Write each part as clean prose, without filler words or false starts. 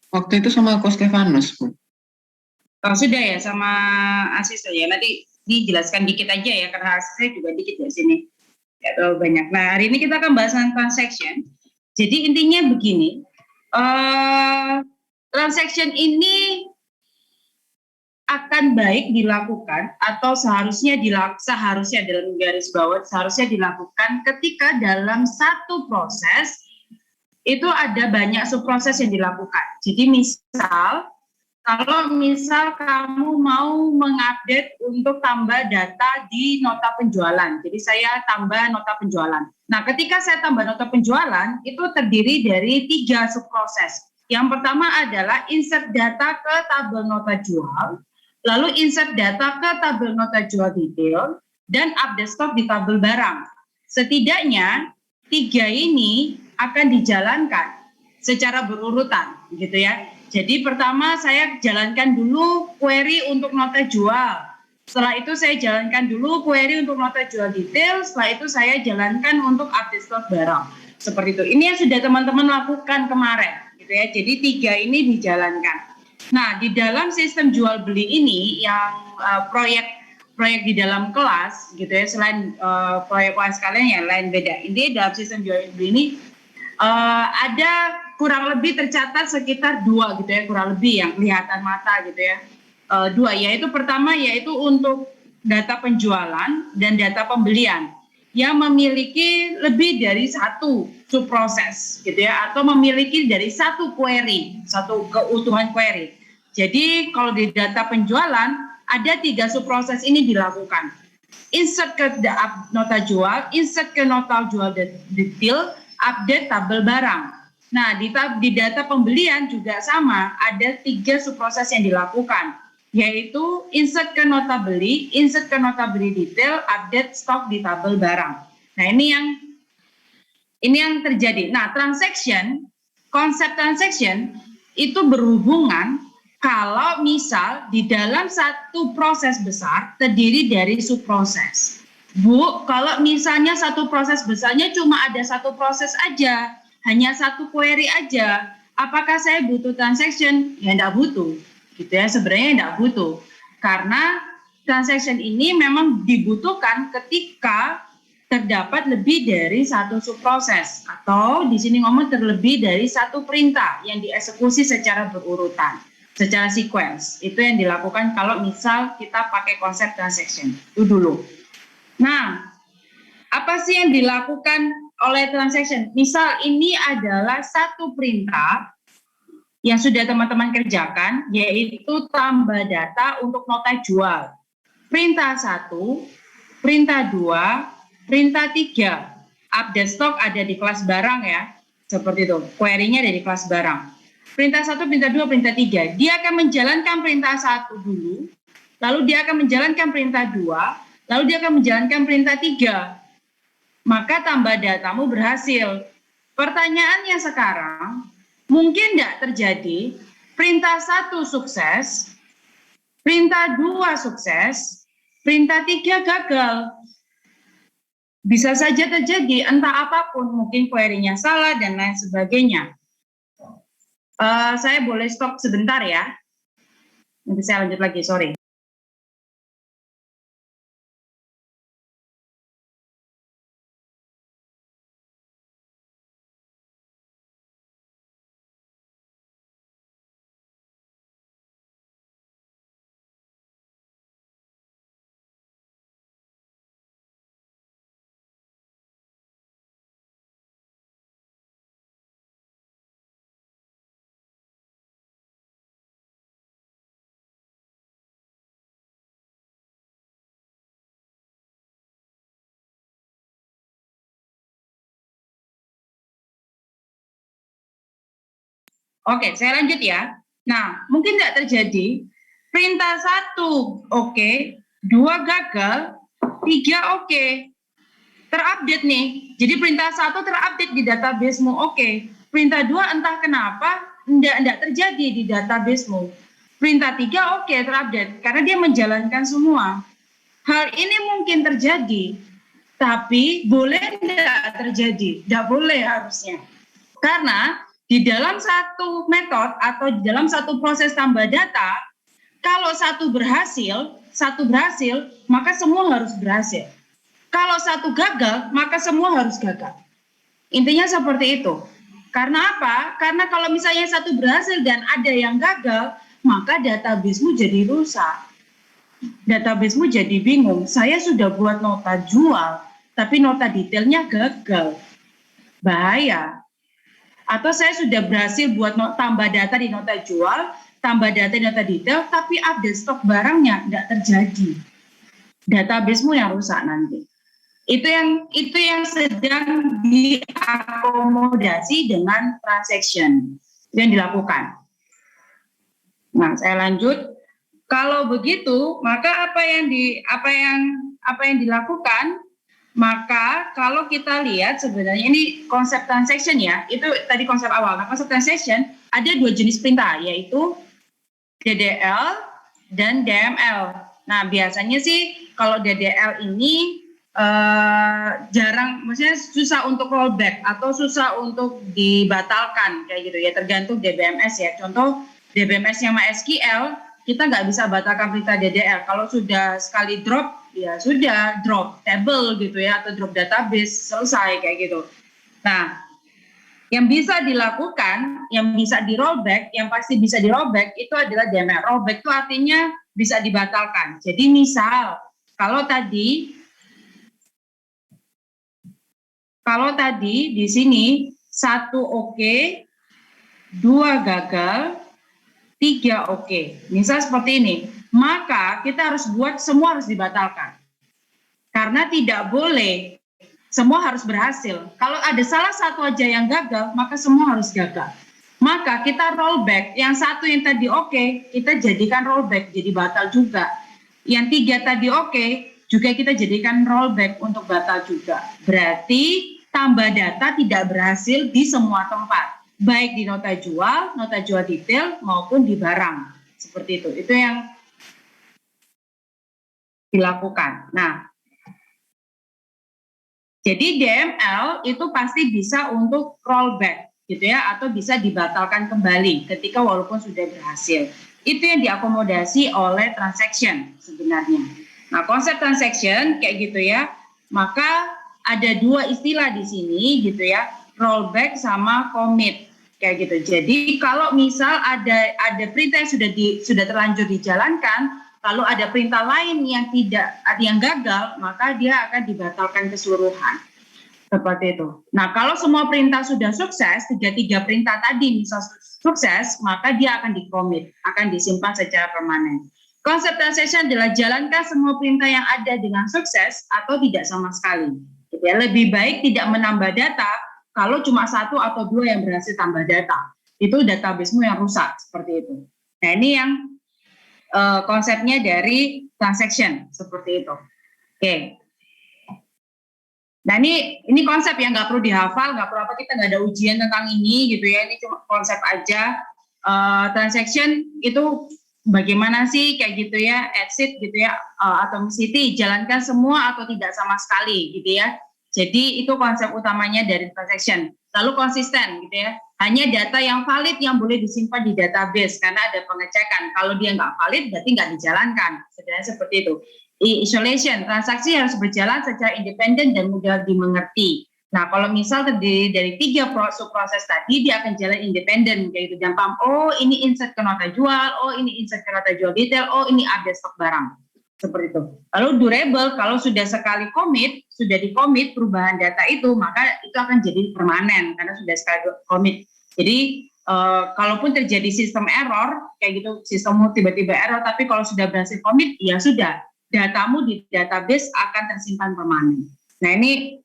Waktu itu sama Ko Stefanus, Bu. Oh, sudah ya sama asisten ya. Nanti dijelaskan dikit aja ya, karena saya juga dikit ya sini. Nggak terlalu banyak. Nah, hari ini kita akan bahas tentang transaction. Jadi intinya begini, transaction ini akan baik dilakukan atau seharusnya dalam garis bawah seharusnya dilakukan ketika dalam satu proses itu ada banyak subproses yang dilakukan. Jadi kalau misal kamu mau mengupdate untuk tambah data di nota penjualan, jadi saya tambah nota penjualan. Nah, ketika saya tambah nota penjualan, itu terdiri dari 3 subproses. Yang pertama adalah insert data ke tabel nota jual, lalu insert data ke tabel nota jual detail, dan update stok di tabel barang. Setidaknya 3 ini akan dijalankan secara berurutan, gitu ya. Jadi pertama saya jalankan dulu query untuk nota jual. Setelah itu saya jalankan dulu query untuk nota jual detail. Setelah itu saya jalankan untuk update stok barang. Seperti itu. Ini yang sudah teman-teman lakukan kemarin, gitu ya. Jadi 3 ini dijalankan. Nah, di dalam sistem jual beli ini yang proyek di dalam kelas, gitu ya. Selain proyek sekalian ya lain beda. Ini dalam sistem jual beli ini ada kurang lebih tercatat sekitar 2 gitu ya, kurang lebih yang kelihatan mata gitu ya. 2, yaitu pertama yaitu untuk data penjualan dan data pembelian yang memiliki lebih dari 1 subproses gitu ya, atau memiliki dari 1 query, 1 keutuhan query. Jadi kalau di data penjualan ada 3 subproses ini dilakukan. Insert ke nota jual, insert ke nota jual detail, update tabel barang. Nah, di data pembelian juga sama, ada 3 subproses yang dilakukan, yaitu insert ke nota beli, insert ke nota beli detail, update stok di tabel barang. Nah, ini yang terjadi. Nah, konsep transaction itu berhubungan kalau misal di dalam satu proses besar terdiri dari subproses. Bu, kalau misalnya satu proses besarnya cuma ada 1 proses aja, hanya 1 query aja, apakah saya butuh transaction? Ya enggak butuh, gitu ya, sebenarnya enggak butuh. Karena transaction ini memang dibutuhkan ketika terdapat lebih dari 1 subproses, atau di sini ngomong terlebih dari 1 perintah yang dieksekusi secara berurutan, secara sequence. Itu yang dilakukan kalau misal kita pakai konsep transaction. Itu dulu. Nah, apa sih yang dilakukan oleh transaction? Misal ini adalah 1 perintah yang sudah teman-teman kerjakan, yaitu tambah data untuk nota jual. Perintah 1, perintah 2, perintah 3. Update stok ada di kelas barang ya, seperti itu. Query-nya ada di kelas barang. Perintah 1, perintah 2, perintah 3. Dia akan menjalankan perintah 1 dulu, lalu dia akan menjalankan perintah 2, lalu dia akan menjalankan perintah 3. Maka tambah datamu berhasil. Pertanyaannya sekarang, mungkin tidak terjadi perintah 1 sukses, perintah 2 sukses, perintah 3 gagal. Bisa saja terjadi, entah apapun, mungkin query-nya salah dan lain sebagainya. Saya boleh stop sebentar ya. Nanti saya lanjut lagi, sorry. Oke, saya lanjut ya. Nah, mungkin tidak terjadi perintah 1 oke, 2 gagal, 3 oke. Terupdate nih. Jadi perintah 1 terupdate di databasemu oke. Perintah 2 entah kenapa enggak terjadi di databasemu. Perintah 3 oke terupdate karena dia menjalankan semua. Hal ini mungkin terjadi, tapi boleh tidak terjadi? Tidak boleh harusnya. Karena di dalam satu metode atau di dalam satu proses tambah data, kalau satu berhasil, maka semua harus berhasil. Kalau satu gagal, maka semua harus gagal. Intinya seperti itu. Karena apa? Karena kalau misalnya satu berhasil dan ada yang gagal, maka database-mu jadi rusak. Database-mu jadi bingung. Saya sudah buat nota jual, tapi nota detailnya gagal. Bahaya. Atau saya sudah berhasil buat tambah data di nota jual, tambah data di nota detail, tapi update stok barangnya tidak terjadi. Database-mu yang rusak nanti. Itu yang sedang diakomodasi dengan transaction yang dilakukan. Nah, saya lanjut. Kalau begitu, maka apa yang dilakukan? Maka kalau kita lihat sebenarnya ini konsep transaction ya, itu tadi konsep awal. Nah, konsep transaction ada dua jenis perintah, yaitu DDL dan DML. Nah, biasanya sih kalau DDL ini jarang, maksudnya susah untuk rollback atau susah untuk dibatalkan kayak gitu ya, tergantung DBMS ya. Contoh DBMS yang MySQL, kita nggak bisa batalkan perintah DDL. Kalau sudah sekali drop, ya sudah drop table gitu ya, atau drop database, selesai kayak gitu. Nah, yang bisa dilakukan, yang bisa di rollback, yang pasti bisa di rollback itu adalah DML. Rollback itu artinya bisa dibatalkan. Jadi misal kalau tadi di sini 1 oke, 2 gagal, 3 oke. Misal seperti ini. Maka kita harus buat semua harus dibatalkan. Karena tidak boleh semua harus berhasil. Kalau ada salah satu aja yang gagal, maka semua harus gagal. Maka kita rollback. Yang satu yang tadi oke, kita jadikan rollback, jadi batal juga. Yang 3 tadi oke, juga kita jadikan rollback untuk batal juga. Berarti tambah data tidak berhasil di semua tempat, baik di nota jual detail maupun di barang. Seperti itu. Itu yang dilakukan. Nah, jadi DML itu pasti bisa untuk rollback gitu ya, atau bisa dibatalkan kembali ketika walaupun sudah berhasil. Itu yang diakomodasi oleh transaction sebenarnya. Nah, konsep transaction kayak gitu ya. Maka ada dua istilah di sini gitu ya, rollback sama commit kayak gitu. Jadi kalau misal ada perintah yang sudah terlanjur dijalankan, kalau ada perintah lain yang gagal, maka dia akan dibatalkan keseluruhan. Seperti itu. Nah, kalau semua perintah sudah sukses, tiga perintah tadi misal sukses, maka dia akan di-commit, akan disimpan secara permanen. Konsep transaction adalah jalankan semua perintah yang ada dengan sukses atau tidak sama sekali. Gitu ya. Lebih baik tidak menambah data kalau cuma 1 atau 2 yang berhasil tambah data. Itu database-mu yang rusak, seperti itu. Nah, ini yang konsepnya dari transaction, seperti itu. Oke. Nah, ini konsep yang nggak perlu dihafal, nggak perlu apa, kita nggak ada ujian tentang ini gitu ya, ini cuma konsep aja. Transaction itu bagaimana sih kayak gitu ya, exit gitu ya, atomicity, jalankan semua atau tidak sama sekali gitu ya. Jadi itu konsep utamanya dari transaction. Lalu konsisten gitu ya, hanya data yang valid yang boleh disimpan di database karena ada pengecekan. Kalau dia nggak valid berarti nggak dijalankan. Sebenarnya seperti itu. Isolation, transaksi harus berjalan secara independen dan mudah dimengerti. Nah, kalau misal terdiri dari 3 proses tadi, dia akan jalan independen, kayak gitu. Jangan paham, oh ini insert ke nota jual, oh ini insert ke nota jual detail, oh ini update stok barang. Seperti itu. Lalu durable, kalau sudah sekali commit, sudah di-commit perubahan data itu, maka itu akan jadi permanen, karena sudah sekali commit. Jadi, kalaupun terjadi sistem error, kayak gitu, sistemmu tiba-tiba error, tapi kalau sudah berhasil commit, ya sudah, datamu di database akan tersimpan permanen. Nah, ini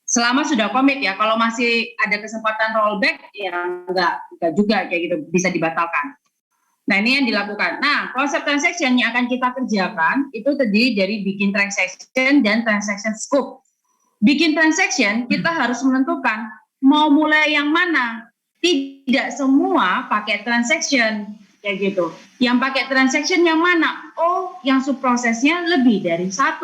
selama sudah commit ya, kalau masih ada kesempatan rollback, ya enggak juga kayak gitu, bisa dibatalkan. Nah, ini yang dilakukan. Nah, konsep transaction yang akan kita kerjakan itu terdiri dari bikin transaction dan transaction scope. Bikin transaction, kita harus menentukan mau mulai yang mana. Tidak semua pakai transaction, kayak gitu. Yang pakai transaction yang mana? Oh, yang subprosesnya lebih dari 1.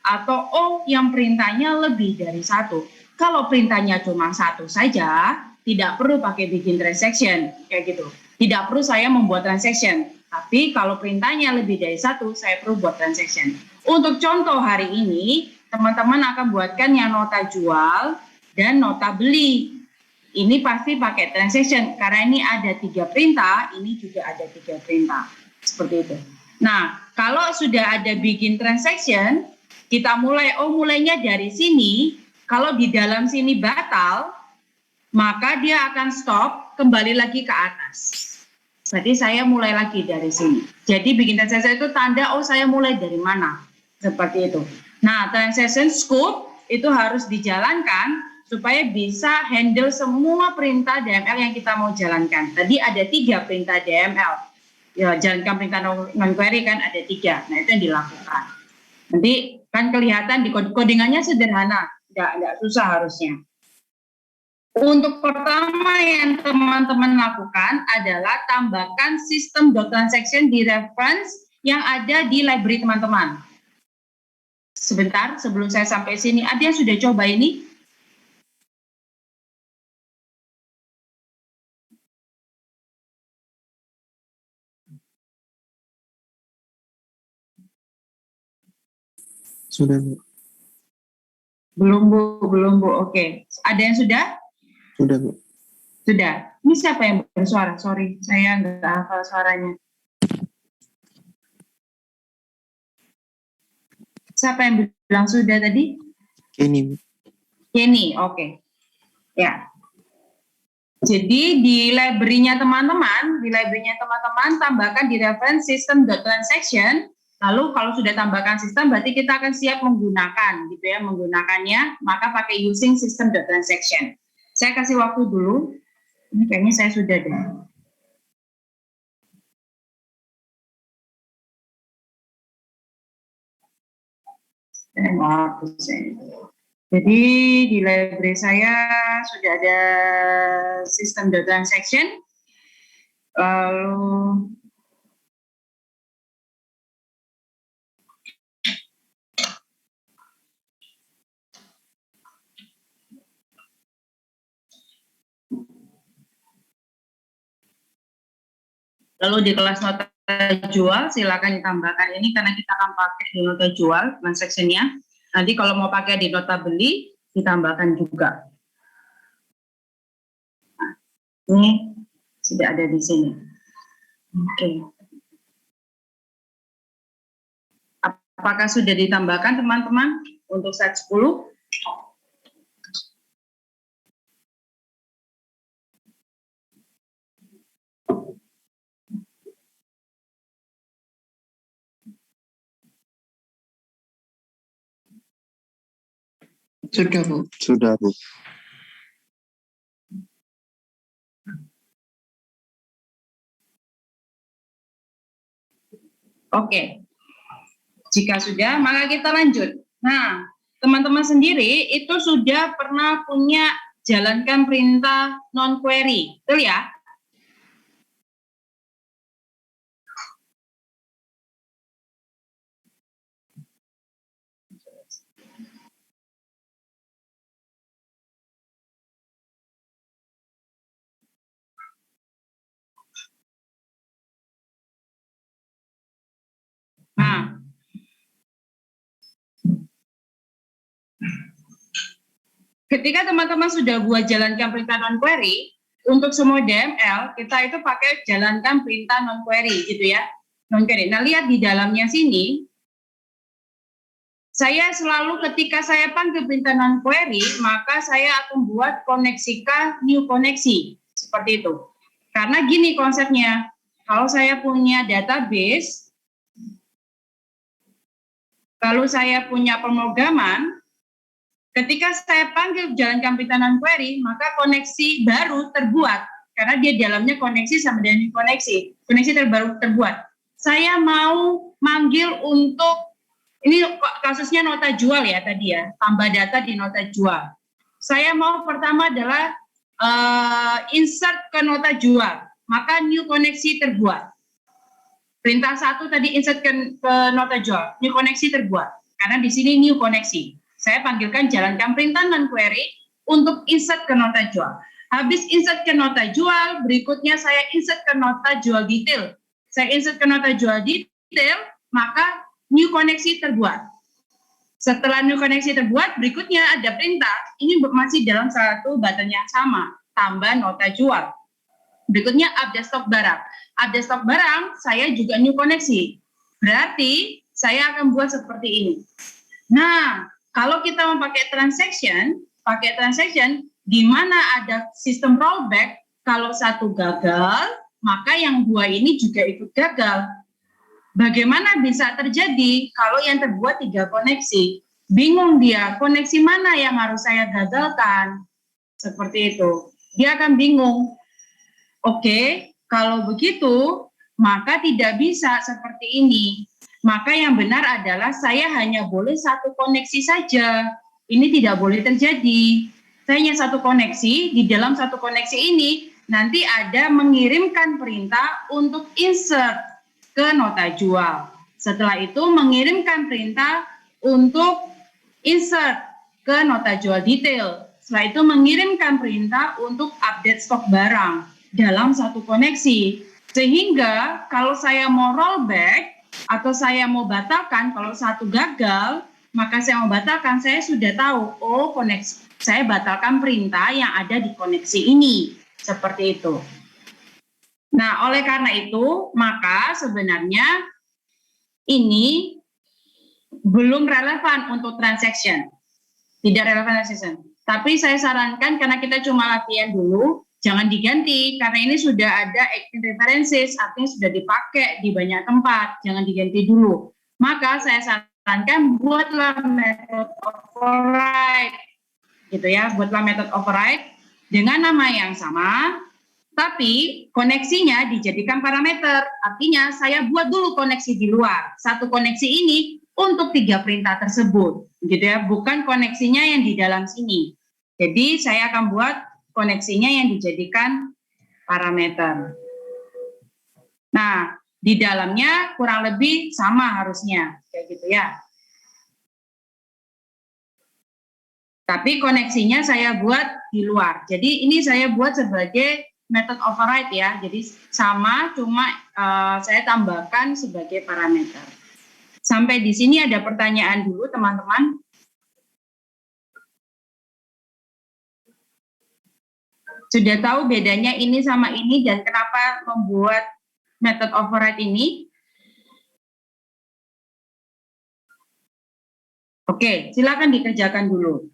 Atau oh, yang perintahnya lebih dari 1. Kalau perintahnya cuma 1 saja, tidak perlu pakai bikin transaction kayak gitu. Tidak perlu saya membuat transaction. Tapi kalau perintahnya lebih dari satu, saya perlu buat transaction. Untuk contoh hari ini, teman-teman akan buatkan yang nota jual dan nota beli. Ini pasti pakai transaction karena ini ada 3 perintah, ini juga ada 3 perintah. Seperti itu. Nah, kalau sudah ada bikin transaction, kita mulainya dari sini. Kalau di dalam sini batal, maka dia akan stop, kembali lagi ke atas. Berarti saya mulai lagi dari sini. Jadi bikin transaction itu tanda, saya mulai dari mana. Seperti itu. Nah, transaction scope itu harus dijalankan supaya bisa handle semua perintah DML yang kita mau jalankan. Tadi ada 3 perintah DML. Ya, jalankan perintah non-query kan ada 3. Nah, itu yang dilakukan. Nanti kan kelihatan di codingannya sederhana. Nggak susah harusnya. Untuk pertama yang teman-teman lakukan adalah tambahkan system.transaction di reference yang ada di library teman-teman. Sebentar, sebelum saya sampai sini, ada yang sudah coba ini? Sudah, Bu. Belum, Bu. Oke. Ada yang sudah? Sudah, Bu. Sudah. Ini siapa yang bersuara? Sorry, saya nggak hafal suaranya. Siapa yang bilang sudah tadi? Kenny, Bu. Kenny, oke. Ya. Jadi di library-nya teman-teman, tambahkan di reference system.transaction. Lalu kalau sudah tambahkan sistem, berarti kita akan siap menggunakan, gitu ya, menggunakannya, maka pakai using system.transaction. Saya kasih waktu dulu. Ini kayaknya saya sudah deh. Jadi di library saya sudah ada system.transaction. Lalu di kelas nota jual silakan ditambahkan ini karena kita akan pakai di nota jual transaction-nya. Nanti kalau mau pakai di nota beli ditambahkan juga. Nah, ini sudah ada di sini. Oke. Apakah sudah ditambahkan teman-teman untuk set 10? Sudah, Bu. Sudah, Bu. Oke. Jika sudah, maka kita lanjut. Nah, teman-teman sendiri itu sudah pernah punya jalankan perintah non-query, betul ya? Nah, ketika teman-teman sudah buat jalankan perintah non-query, untuk semua DML, kita itu pakai jalankan perintah non-query, gitu ya. Non-query. Nah, lihat di dalamnya sini, saya selalu ketika saya panggil perintah non-query, maka saya akan buat koneksikan new koneksi. Seperti itu. Karena gini konsepnya, kalau saya punya database, kalau saya punya pemrograman, ketika saya panggil jalankan perintah non-query, maka koneksi baru terbuat. Karena dia dalamnya koneksi sama dengan koneksi. Koneksi terbaru terbuat. Saya mau manggil untuk, ini kasusnya nota jual ya tadi ya, tambah data di nota jual. Saya mau pertama adalah insert ke nota jual, maka new koneksi terbuat. Perintah 1 tadi insert ke nota jual, new koneksi terbuat. Karena di sini new koneksi. Saya panggilkan jalankan perintah non-query untuk insert ke nota jual. Habis insert ke nota jual, berikutnya saya insert ke nota jual detail. Saya insert ke nota jual detail, maka new koneksi terbuat. Setelah new koneksi terbuat, berikutnya ada perintah. Ini masih dalam satu button yang sama, tambah nota jual. Berikutnya update stok barang. Update stok barang, saya juga new koneksi. Berarti saya akan buat seperti ini. Nah, kalau kita mau pakai transaction, di mana ada sistem rollback, kalau satu gagal, maka yang dua ini juga ikut gagal. Bagaimana bisa terjadi kalau yang terbuat 3 koneksi? Bingung dia, koneksi mana yang harus saya gagalkan? Seperti itu. Dia akan bingung. Oke, kalau begitu, maka tidak bisa seperti ini. Maka yang benar adalah saya hanya boleh satu koneksi saja. Ini tidak boleh terjadi. Saya hanya satu koneksi, di dalam satu koneksi ini nanti ada mengirimkan perintah untuk insert ke nota jual. Setelah itu mengirimkan perintah untuk insert ke nota jual detail. Setelah itu mengirimkan perintah untuk update stok barang dalam satu koneksi. Sehingga kalau saya mau rollback atau saya mau batalkan, kalau satu gagal, maka saya mau batalkan, saya sudah tahu, oh koneksi, saya batalkan perintah yang ada di koneksi ini. Seperti itu. Nah, oleh karena itu, maka sebenarnya ini belum relevan untuk transaction. Tidak relevan transaction. Tapi saya sarankan karena kita cuma latihan dulu, jangan diganti karena ini sudah ada active references, artinya sudah dipakai di banyak tempat, jangan diganti dulu. Maka saya sarankan buatlah method override, gitu ya, buatlah method override dengan nama yang sama, tapi koneksinya dijadikan parameter. Artinya saya buat dulu koneksi di luar. Satu koneksi ini untuk 3 perintah tersebut, gitu ya, bukan koneksinya yang di dalam sini. Jadi saya akan buat koneksinya yang dijadikan parameter. Nah, di dalamnya kurang lebih sama harusnya, kayak gitu ya. Tapi koneksinya saya buat di luar. Jadi ini saya buat sebagai method override ya. Jadi sama, cuma saya tambahkan sebagai parameter. Sampai di sini ada pertanyaan dulu teman-teman. Sudah tahu bedanya ini sama ini dan kenapa membuat method override ini? Oke, silakan dikerjakan dulu.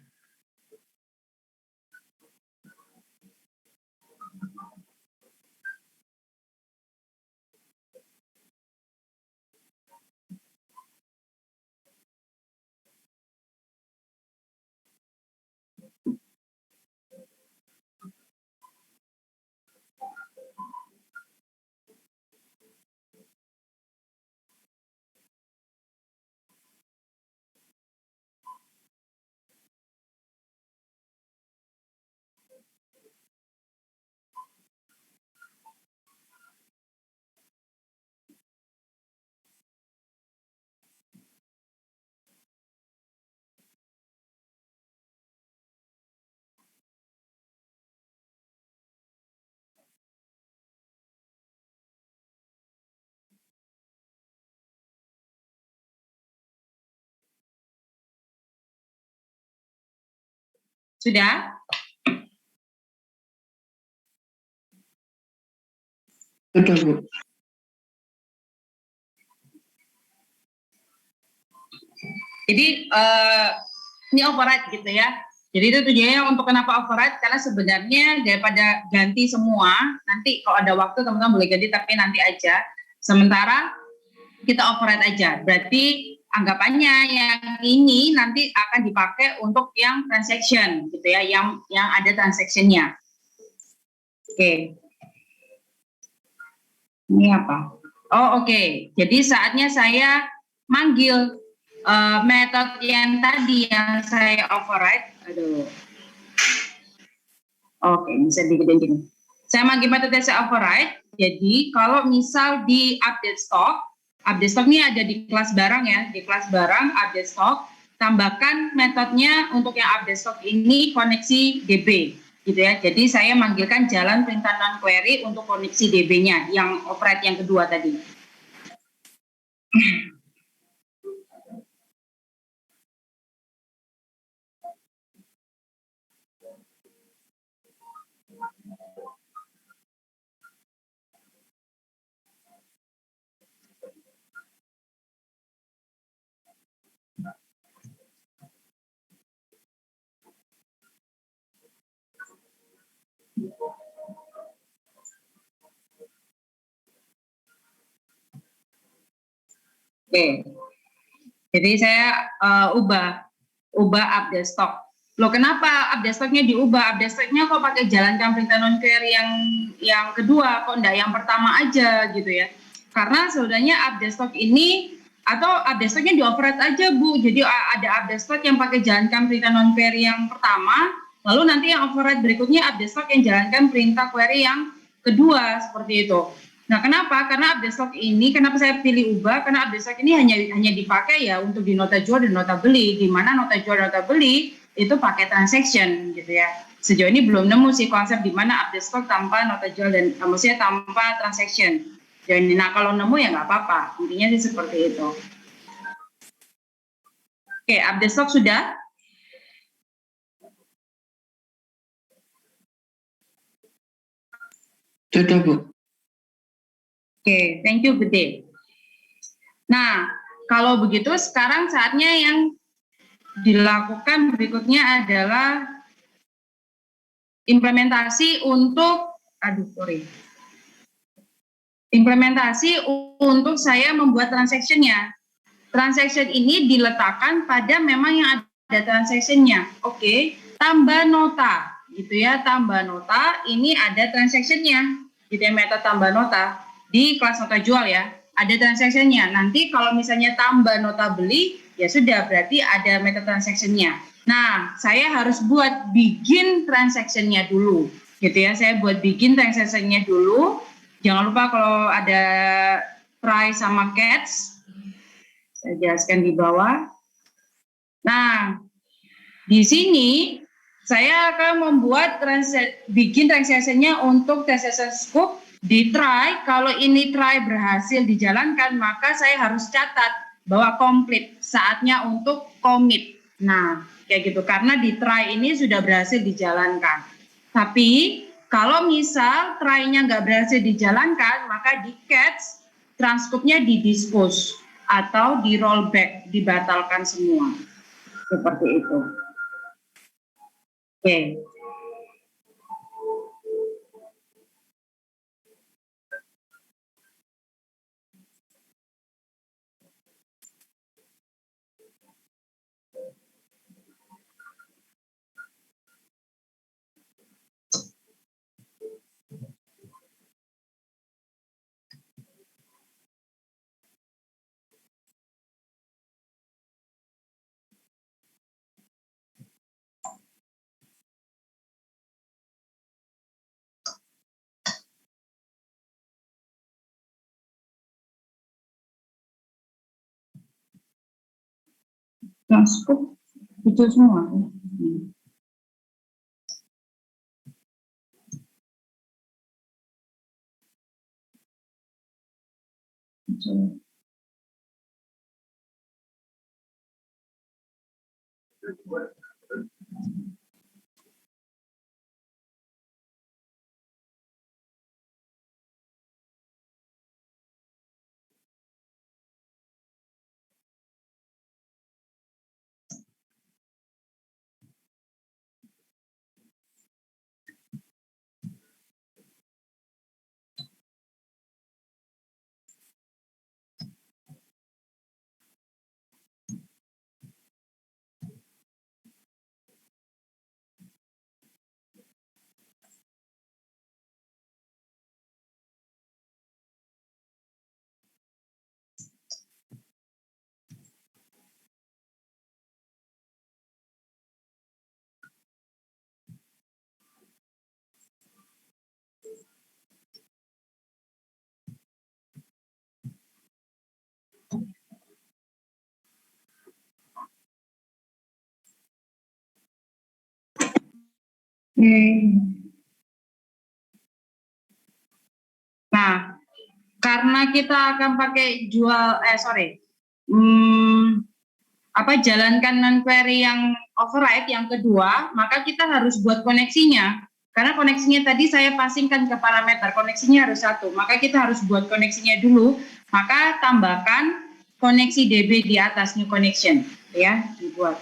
Sudah? Sudah, Bu. Jadi ini override gitu ya. Jadi itu tujuannya untuk kenapa override, karena sebenarnya daripada ganti semua, nanti kalau ada waktu teman-teman boleh ganti tapi nanti aja. Sementara kita override aja. Berarti anggapannya yang ini nanti akan dipakai untuk yang transaction gitu ya, yang ada transaction-nya. Oke. Ini apa? Oh, oke. Jadi saatnya saya manggil metode yang tadi yang saya override. Aduh. Oke, bisa digedein gini. Saya manggil metode saya override. Jadi kalau misal di update stock ini ada di kelas barang ya, di kelas barang update stock, tambahkan metodenya untuk yang update stock ini koneksi DB. gitu ya. Jadi saya manggilkan jalan perintah non query untuk koneksi DB-nya yang override yang kedua tadi. Oke. Jadi saya ubah update stock. Loh kenapa update stocknya diubah? Update stocknya kok pakai jalankan perintah non query yang kedua, kok enggak yang pertama aja gitu ya? Karena sebenarnya update stock ini atau update stocknya di override aja Bu. Jadi ada update stock yang pakai jalankan perintah non query yang pertama, lalu nanti yang override berikutnya update stock yang jalankan perintah query yang kedua seperti itu. Nah, kenapa? Karena update stock ini, kenapa saya pilih ubah? Karena update stock ini hanya dipakai ya untuk di nota jual dan nota beli, di mana nota jual dan nota beli itu pakai transaction gitu ya. Sejauh ini belum nemu sih konsep di mana update stock tanpa nota jual dan maksudnya tanpa transaction. Dan nah kalau nemu ya nggak apa-apa, intinya sih seperti itu. Oke, update stock sudah. Sudah, Bu. Oke, thank you, Gede. Nah, kalau begitu sekarang saatnya yang dilakukan berikutnya adalah implementasi untuk, implementasi untuk saya membuat transaction-nya. Transaction ini diletakkan pada memang yang ada transaction-nya. Oke, tambah nota, gitu ya, tambah nota, ini ada transaction-nya, gitu ya, meta tambah nota di kelas nota jual ya, ada transaction-nya. Nanti kalau misalnya tambah nota beli, ya sudah berarti ada meta transaction-nya. Nah, saya harus buat begin transaction-nya dulu, gitu ya. Saya buat begin transaction-nya dulu. Jangan lupa kalau ada try sama catch, saya jelaskan di bawah. Nah, di sini saya akan membuat bikin transaction-nya untuk transaction scope di try. Kalau ini try berhasil dijalankan, maka saya harus catat bahwa komplit, saatnya untuk commit. Nah, kayak gitu, karena di try ini sudah berhasil dijalankan. Tapi kalau misal try-nya nggak berhasil dijalankan, maka di catch, transcope-nya di dispose atau di rollback, dibatalkan semua. Seperti itu. Oke. Transcope itu semua. Nah, karena kita akan pakai hmm, jalankan non query yang override yang kedua, maka kita harus buat koneksinya. Karena koneksinya tadi saya passingkan ke parameter, koneksinya harus satu, maka kita harus buat koneksinya dulu, maka tambahkan koneksi DB di atas new connection, ya, dibuat.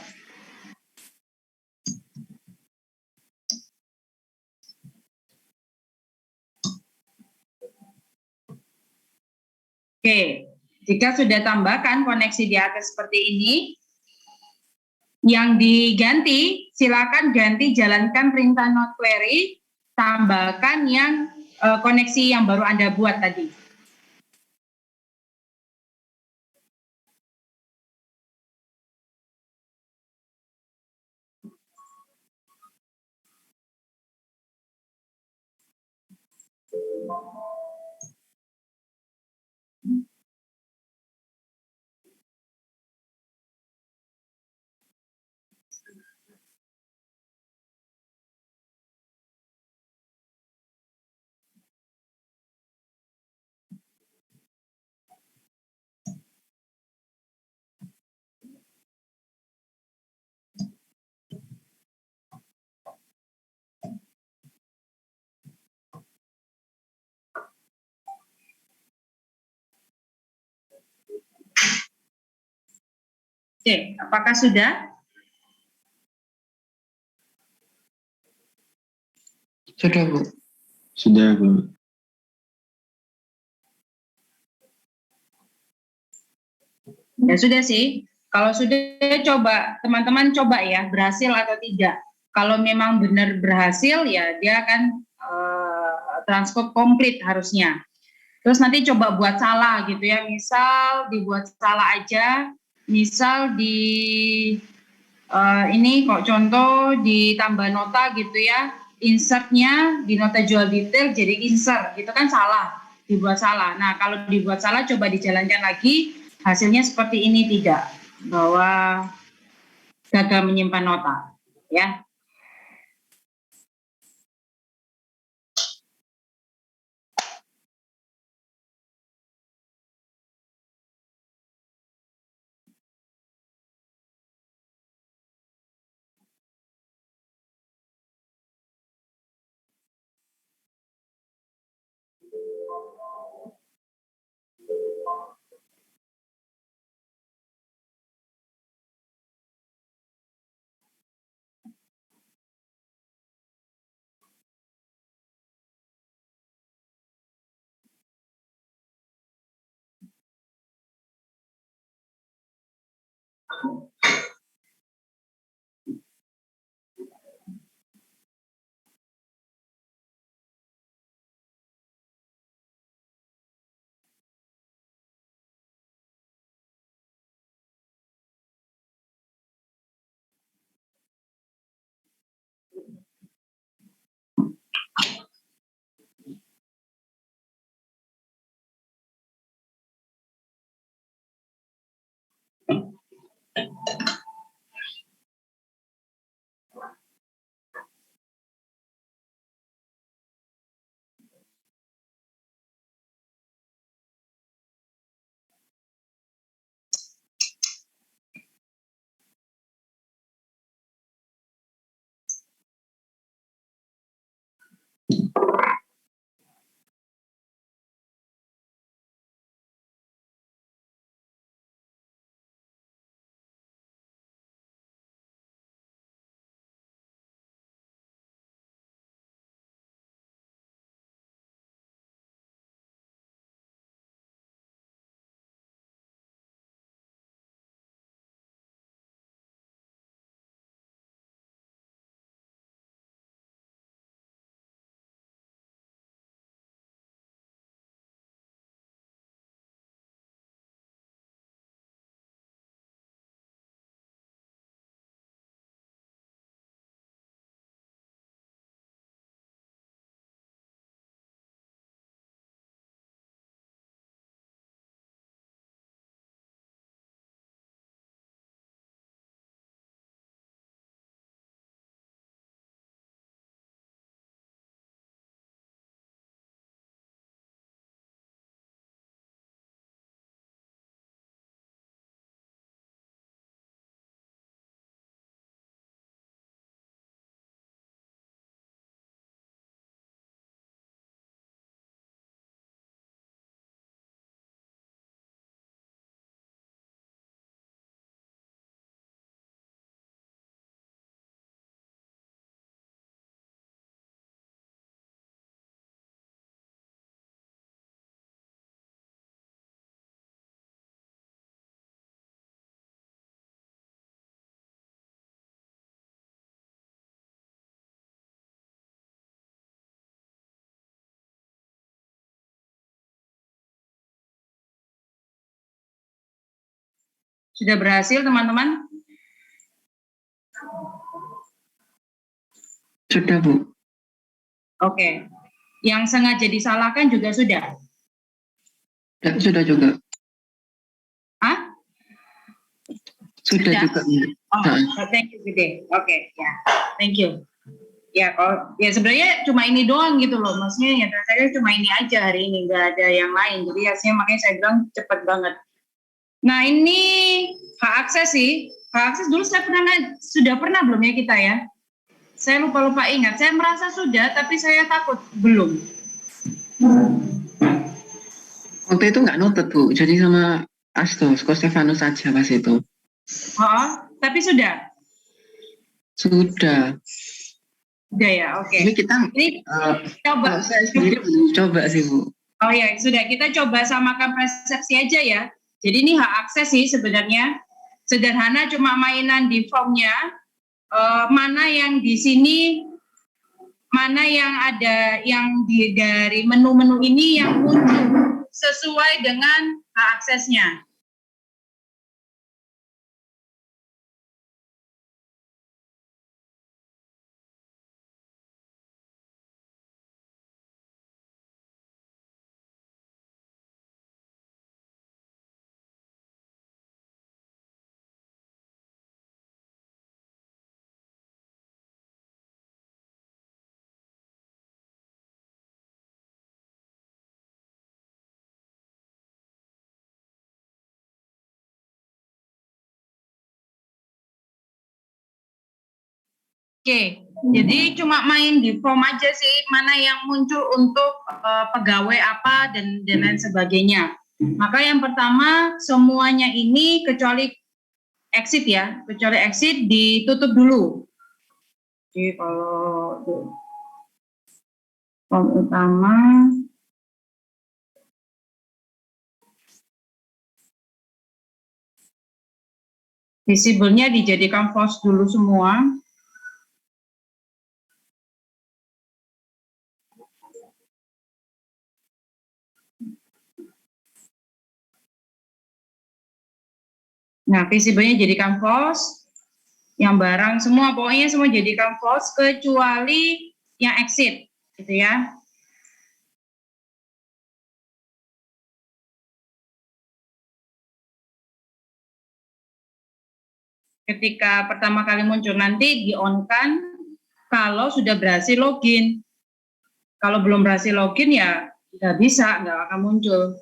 Oke, jika sudah tambahkan koneksi di atas seperti ini, yang diganti, silakan ganti jalankan perintah not query, tambahkan yang koneksi yang baru Anda buat tadi. Oke, apakah sudah? Sudah, Bu. Sudah, Bu. Ya sudah sih. Kalau sudah, coba teman-teman coba ya, berhasil atau tidak. Kalau memang benar berhasil, ya dia akan transkop komplit harusnya. Terus nanti coba buat salah gitu ya, misal dibuat salah aja, misal di ini kok contoh ditambah nota gitu ya, insertnya di nota jual detail jadi insert, gitu kan salah, dibuat salah. Nah kalau dibuat salah coba dijalankan lagi, hasilnya seperti ini tidak, bahwa gagal menyimpan nota, ya. Sudah berhasil teman-teman? Sudah, Bu. Oke. Yang sengaja disalahkan juga sudah? Ya, sudah juga. Hah? Sudah juga, Bu. Oh, thank you, Gede. Oke, ya. Thank you. Ya, kalau ya sebenarnya cuma ini doang gitu loh. Maksudnya ya saya cuma ini aja hari ini, nggak ada yang lain. Jadi hasilnya makanya saya bilang cepet banget. Nah, ini hak akses sih. Hak akses dulu sudah pernah belum ya kita ya? Saya lupa ingat. Saya merasa sudah, tapi saya takut belum. Waktu itu nggak nutut, Bu. Jadi sama Ko Stefanus saja pas itu. Oh, tapi sudah. Sudah. Sudah ya, oke. Ini kita coba. Saya sendiri belum coba sih, Bu. Oh ya, sudah, kita coba samakan persepsi aja ya. Jadi ini hak akses sih sebenarnya. Sederhana, cuma mainan di formnya. Mana yang di sini, mana yang ada yang dari menu-menu ini yang muncul sesuai dengan hak aksesnya. Oke, jadi cuma main di form aja sih, mana yang muncul untuk pegawai apa dan lain sebagainya. Maka yang pertama, semuanya ini kecuali exit ya, kecuali exit ditutup dulu. Jadi kalau form utama, visible-nya dijadikan false dulu semua. Nah, visible-nya jadikan false, yang barang semua, pokoknya semua jadikan false, kecuali yang exit, gitu ya. Ketika pertama kali muncul nanti di-on-kan kalau sudah berhasil login. Kalau belum berhasil login ya nggak bisa, nggak akan muncul.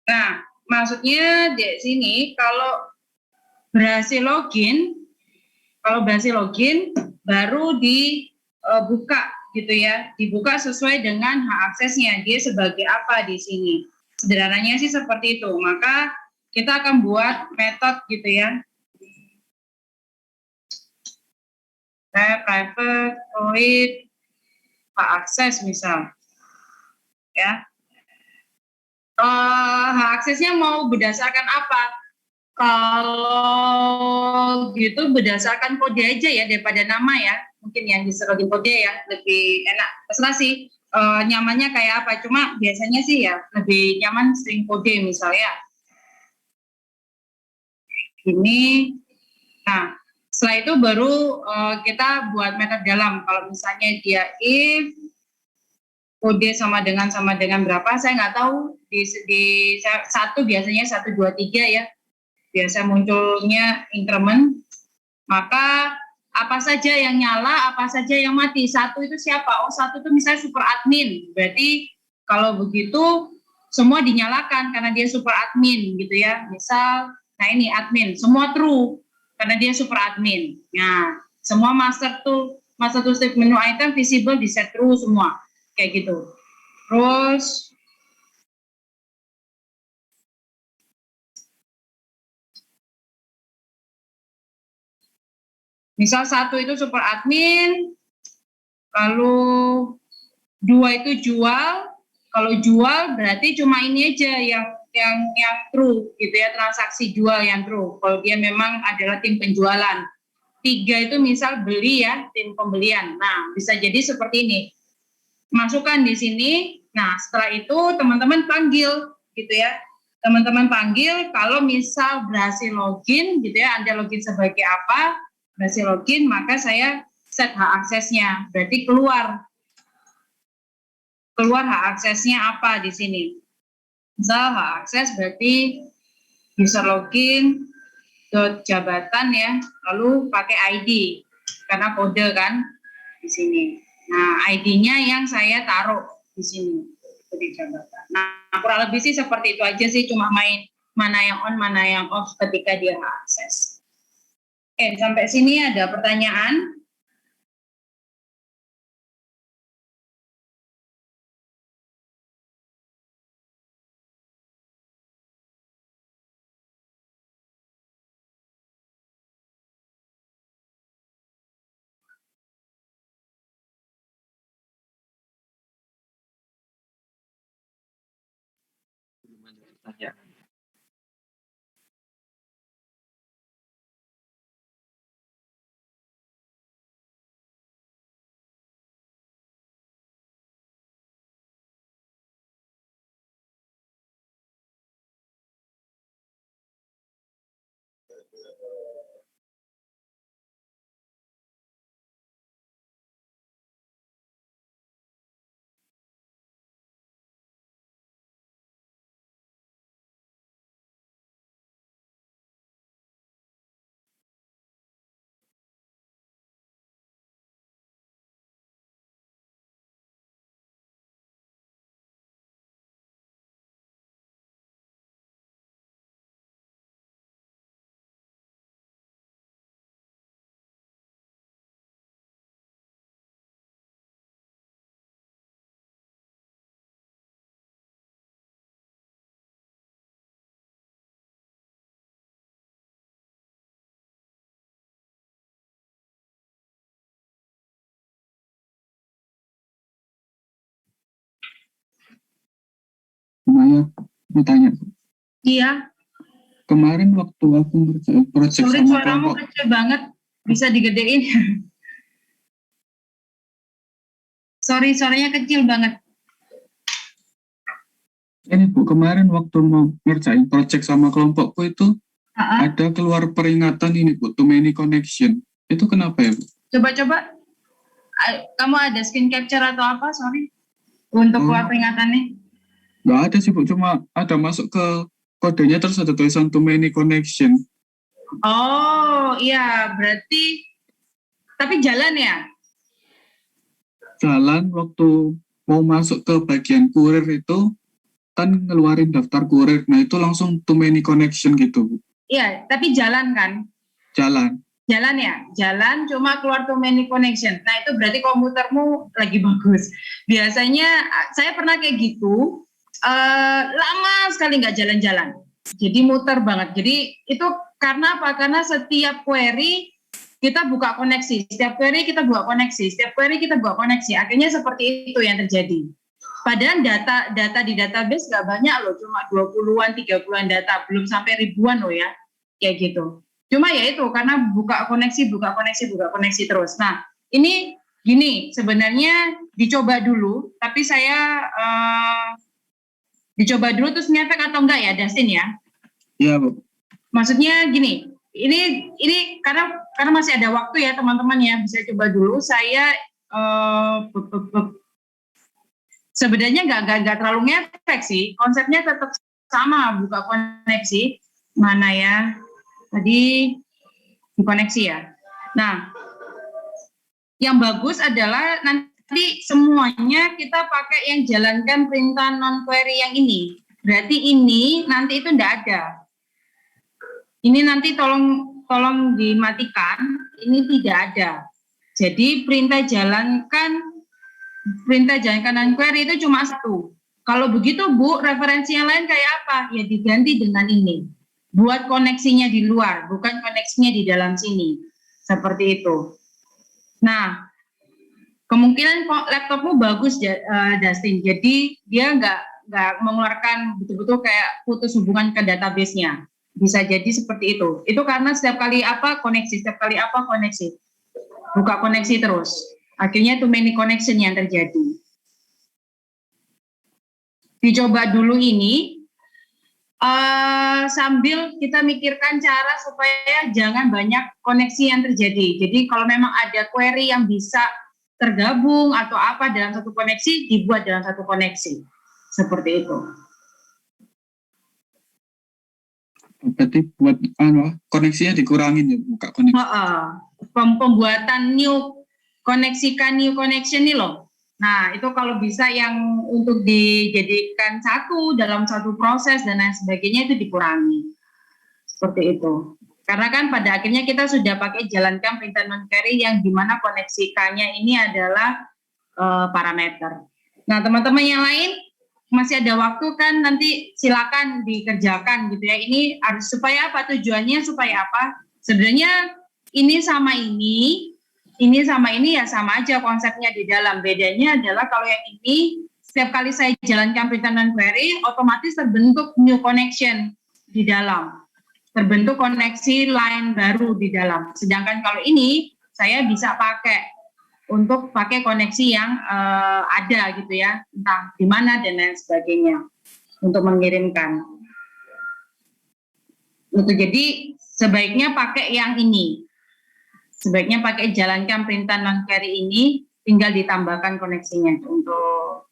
Nah, maksudnya di sini kalau berhasil login baru dibuka gitu ya, dibuka sesuai dengan hak aksesnya, dia sebagai apa di sini. Sederhananya sih seperti itu. Maka kita akan buat metode gitu ya. Private void hak akses misal, ya. Hak aksesnya mau berdasarkan apa? Kalau gitu berdasarkan kode aja ya daripada nama ya. Mungkin yang diserotin kode ya lebih enak. Terserah sih nyamannya kayak apa. Cuma biasanya sih ya lebih nyaman string kode misalnya. Ini. Nah, setelah itu baru kita buat metode dalam. Kalau misalnya dia if kode sama dengan berapa, saya nggak tahu. Di satu biasanya 1, 2, 3 ya. Biasa munculnya increment, maka apa saja yang nyala, apa saja yang mati. Satu itu siapa? Oh, satu itu misalnya super admin. Berarti kalau begitu semua dinyalakan karena dia super admin gitu ya. Misal, nah ini admin, semua true karena dia super admin. Nah, semua master to save menu item visible di set true semua, kayak gitu. Terus misal 1 itu super admin, lalu 2 itu jual. Kalau jual berarti cuma ini aja yang true gitu ya, transaksi jual yang true. Kalau dia memang adalah tim penjualan. 3 itu misal beli ya, tim pembelian. Nah, bisa jadi seperti ini. Masukkan di sini. Nah, setelah itu teman-teman panggil gitu ya. Teman-teman panggil kalau misal berhasil login gitu ya, Anda login sebagai apa? Berhasil login, maka saya set hak aksesnya. Berarti keluar hak aksesnya apa di sini. Misal hak akses berarti user login jabatan ya, lalu pakai ID karena kode kan di sini. Nah, ID-nya yang saya taruh di sini di jabatan. Nah, kurang lebih sih seperti itu aja sih, cuma main mana yang on, mana yang off ketika dia hak akses. Oke, sampai sini ada pertanyaan? Maya mau tanya. Iya. Kemarin waktu aku ngerjain project Sorry, sama suaramu kelompok. kecil banget. Bisa digedein. Sorry, suaranya kecil banget. Ini Bu, kemarin waktu mau ngerjain project sama kelompokku itu ada keluar peringatan ini Bu, too many connection. Itu kenapa ya Bu? Coba-coba. Kamu ada screen capture atau apa? Sorry. Untuk keluar peringatannya. Nggak ada sih Bu, cuma ada masuk ke kodenya terus ada tulisan too many connection. Oh iya, berarti tapi jalan ya? Jalan waktu mau masuk ke bagian kurir itu kan ngeluarin daftar kurir, nah itu langsung too many connection gitu Bu. Iya, tapi jalan kan? Jalan ya? Jalan cuma keluar too many connection. Nah itu berarti komputermu lagi bagus. Biasanya saya pernah kayak gitu, lama sekali nggak jalan-jalan. Jadi muter banget. Jadi itu karena apa? Karena setiap query kita buka koneksi, setiap query kita buka koneksi, setiap query kita buka koneksi. Akhirnya seperti itu yang terjadi. Padahal data di database nggak banyak loh, cuma 20-an, 30-an data, belum sampai ribuan loh ya, kayak gitu. Cuma ya itu, karena buka koneksi terus. Nah, ini gini, sebenarnya dicoba dulu, tapi saya dicoba dulu terus ngefek atau enggak ya, Dustin ya? Iya Bu. Maksudnya gini, ini karena masih ada waktu ya teman-teman ya, bisa coba dulu. Saya sebenarnya nggak terlalu ngefek sih, konsepnya tetap sama, buka koneksi mana ya tadi dikoneksi ya. Nah, yang bagus adalah nanti semuanya kita pakai yang jalankan perintah non query yang ini. Berarti ini nanti itu enggak ada. Ini nanti tolong dimatikan, ini tidak ada. Jadi perintah jalankan query itu cuma satu. Kalau begitu Bu, referensi yang lain kayak apa? Ya diganti dengan ini. Buat koneksinya di luar, bukan koneksinya di dalam sini. Seperti itu. Nah, kemungkinan laptopmu bagus, Dustin. Jadi dia nggak mengeluarkan betul-betul kayak putus hubungan ke database-nya. Bisa jadi seperti itu. Itu karena setiap kali apa koneksi, setiap kali apa koneksi. Buka koneksi terus. Akhirnya too many connection yang terjadi. Dicoba dulu ini, sambil kita mikirkan cara supaya jangan banyak koneksi yang terjadi. Jadi kalau memang ada query yang bisa tergabung atau apa dalam satu koneksi, dibuat dalam satu koneksi. Seperti itu. Berarti buat koneksinya dikurangin ya, buka koneksi. Pembuatan koneksikan new connection nih loh. Nah, itu kalau bisa yang untuk dijadikan satu dalam satu proses dan lain sebagainya itu dikurangi. Seperti itu. Karena kan pada akhirnya kita sudah pakai jalankan perintah non-query yang dimana koneksikannya ini adalah parameter. Nah, teman-teman yang lain masih ada waktu kan, nanti silakan dikerjakan gitu ya. Ini harus supaya apa, tujuannya supaya apa? Sebenarnya ini sama ini ya sama aja konsepnya di dalam. Bedanya adalah kalau yang ini setiap kali saya jalankan perintah non-query otomatis terbentuk new connection di dalam. Terbentuk koneksi line baru di dalam. Sedangkan kalau ini saya bisa pakai untuk pakai koneksi yang ada gitu ya, entah di mana dan lain sebagainya untuk mengirimkan. Jadi sebaiknya pakai yang ini. Sebaiknya pakai jalankan perintah non-query ini, tinggal ditambahkan koneksinya untuk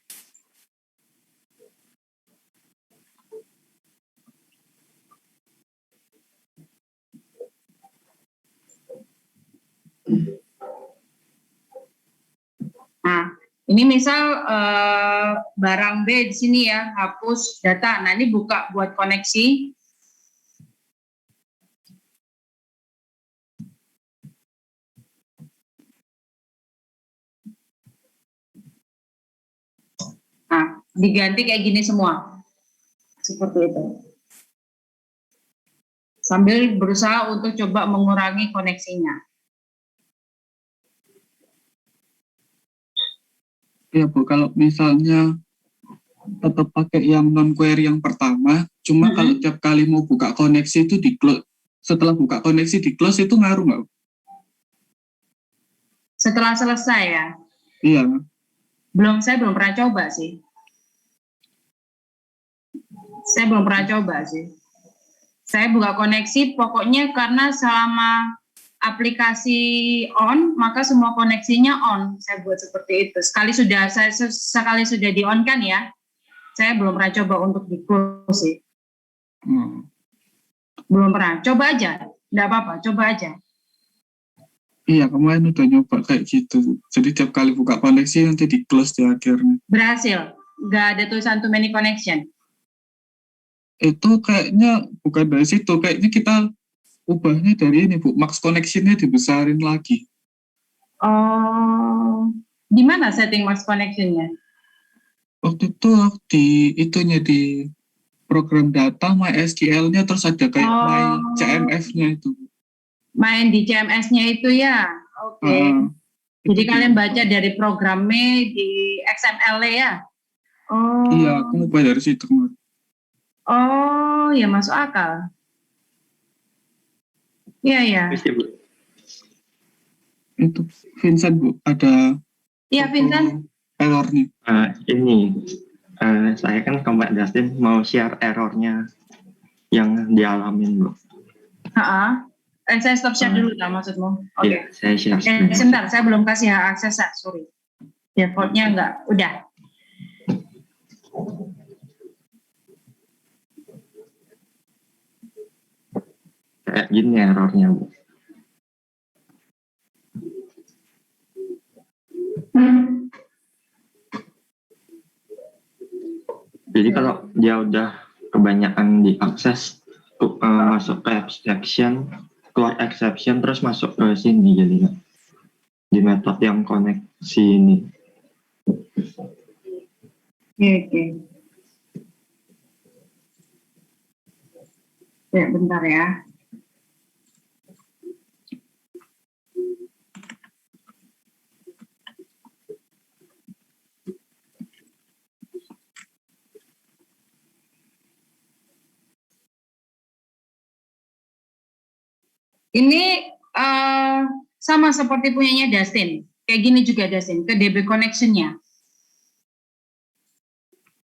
Nah, ini misal barang B di sini ya, hapus data. Nah, ini buka buat koneksi. Nah, diganti kayak gini semua. Seperti itu. Sambil berusaha untuk coba mengurangi koneksinya. Ya Bu, kalau misalnya tetap pakai yang non-query yang pertama, cuma kalau tiap kali mau buka koneksi itu di close. Setelah buka koneksi di close itu ngaruh nggak? Setelah selesai ya? Iya. Saya belum pernah coba sih. Saya buka koneksi pokoknya karena selama aplikasi on, maka semua koneksinya on. Saya buat seperti itu. Sekali sudah di on kan ya, saya belum pernah coba untuk di close sih. Belum pernah. Coba aja, nggak apa-apa. Coba aja. Iya, kemarin udah nyoba kayak gitu. Jadi tiap kali buka koneksi nanti di close di akhirnya. Berhasil. Nggak ada tulisan too many connection. Itu kayaknya bukan dari situ. Kayaknya kita ubahnya dari ini Bu, max connection-nya dibesarin lagi. Oh, di mana setting max connection-nya? Waktu itu di program data MySQL-nya terus ada kayak CMF-nya itu. Main di CMS-nya itu ya, oke. Jadi kalian baca dari programnya di XML ya? Oh. Iya, aku mau dari situ. Oh, ya masuk akal. Iya. Itu Vincent Bu, ada. Iya Vincent. Errornya. Saya kan ke Mbak Dustin mau share errornya yang dialamin Bu. Saya stop share dulu lah maksudmu. Oke. Iya, saya share. Sebentar, saya belum kasih hak akses, sorry. Defaultnya enggak, udah. Kayak gini errornya Bu. Jadi kalau dia udah kebanyakan diakses, masuk ke exception, keluar exception, terus masuk ke sini jadinya. Di metode yang koneksi ini. Oke. Ya, bentar ya. Ini sama seperti punyanya Dustin. Kayak gini juga Dustin, ke DB connection-nya.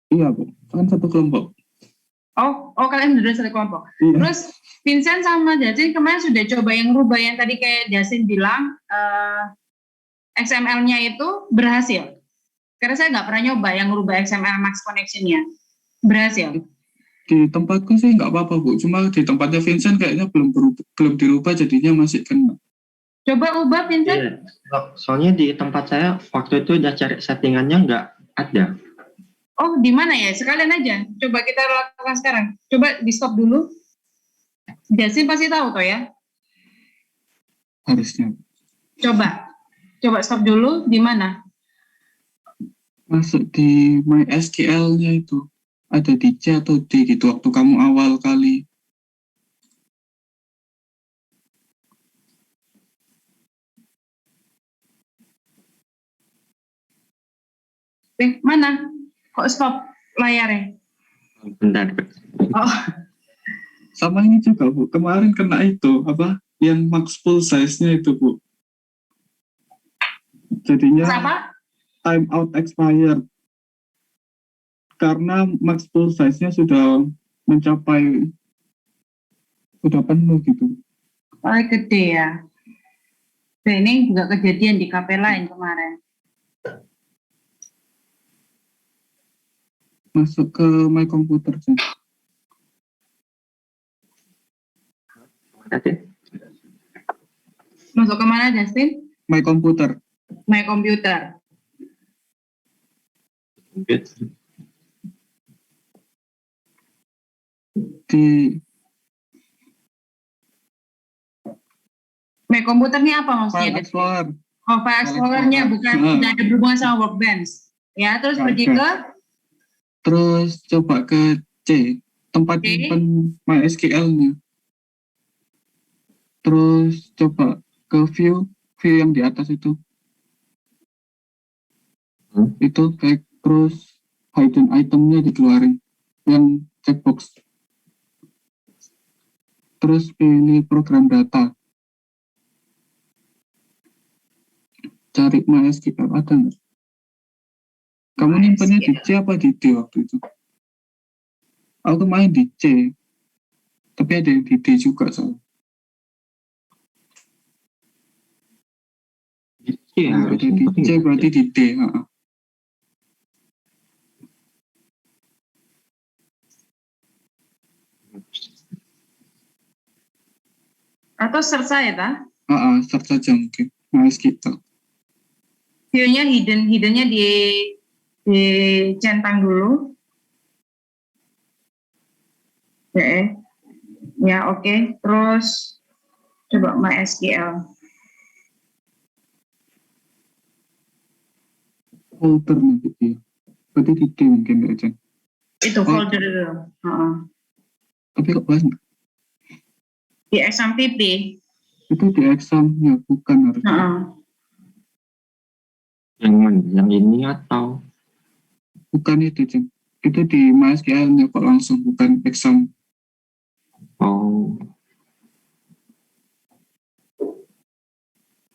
Iya Bu, kan satu kelompok. Oh kalian udah satu kelompok. Iya. Terus Vincent sama Dustin kemarin sudah coba yang rubah yang tadi kayak Dustin bilang XML-nya itu berhasil. Karena saya nggak pernah nyoba yang rubah XML Max Connection-nya. Berhasil. Di tempatku sih nggak apa-apa Bu, cuma di tempatnya Vincent kayaknya belum dirubah jadinya masih kena. Coba ubah Vincent. Iya. Soalnya di tempat saya waktu itu udah cari settingannya nggak ada. Oh, di mana ya? Sekalian aja. Coba kita lakukan sekarang. Coba di stop dulu. Jasin pasti tahu toh ya. Harusnya. Coba stop dulu. Di mana? Masuk di MySQL-nya itu. Ada di C atau D gitu waktu kamu awal kali. Mana? Kok stop layarnya? Bentar. Oh, Sama ini juga Bu, kemarin kena itu, apa, yang max full size-nya itu Bu. Jadinya apa? time out expired. Karena max full size-nya sudah mencapai, sudah penuh gitu. Paling gede ya. Nah, ini juga kejadian di KP lain kemarin. Masuk ke my computer sih. Masuk ke mana, Justin? My computer. My computer. Di My computer ini apa maksudnya? File Explorer. Oh, File Explorer-nya bukan tidak ada berhubungan sama Workbench. Ya, terus pergi ke? Terus coba ke C, tempat nyimpen MySQL-nya. Terus coba ke view yang di atas itu. Itu kayak terus hidden itemnya dikeluarin, yang checkbox. Terus pilih program data. Cari MySQL, ada nggak? Kamu nyimpennya di C apa di D waktu itu? Aku main di C, tapi ada yang di D juga soalnya. Iya, ada di C berarti di D. Atau search saya, tak? Search saja mungkin. MySQL. View-nya hidden-nya dicentang dulu. Oke. Terus coba MySQL. Folder nanti dia. Berarti di D mungkin aja. Itu folder itu. Tapi kok banyak? Di XMPP. Itu di exam-nya, bukan harusnya. Yang ini atau? Bukan itu, Ceng. Itu di MySQL-nya kok langsung, bukan exam. Oh.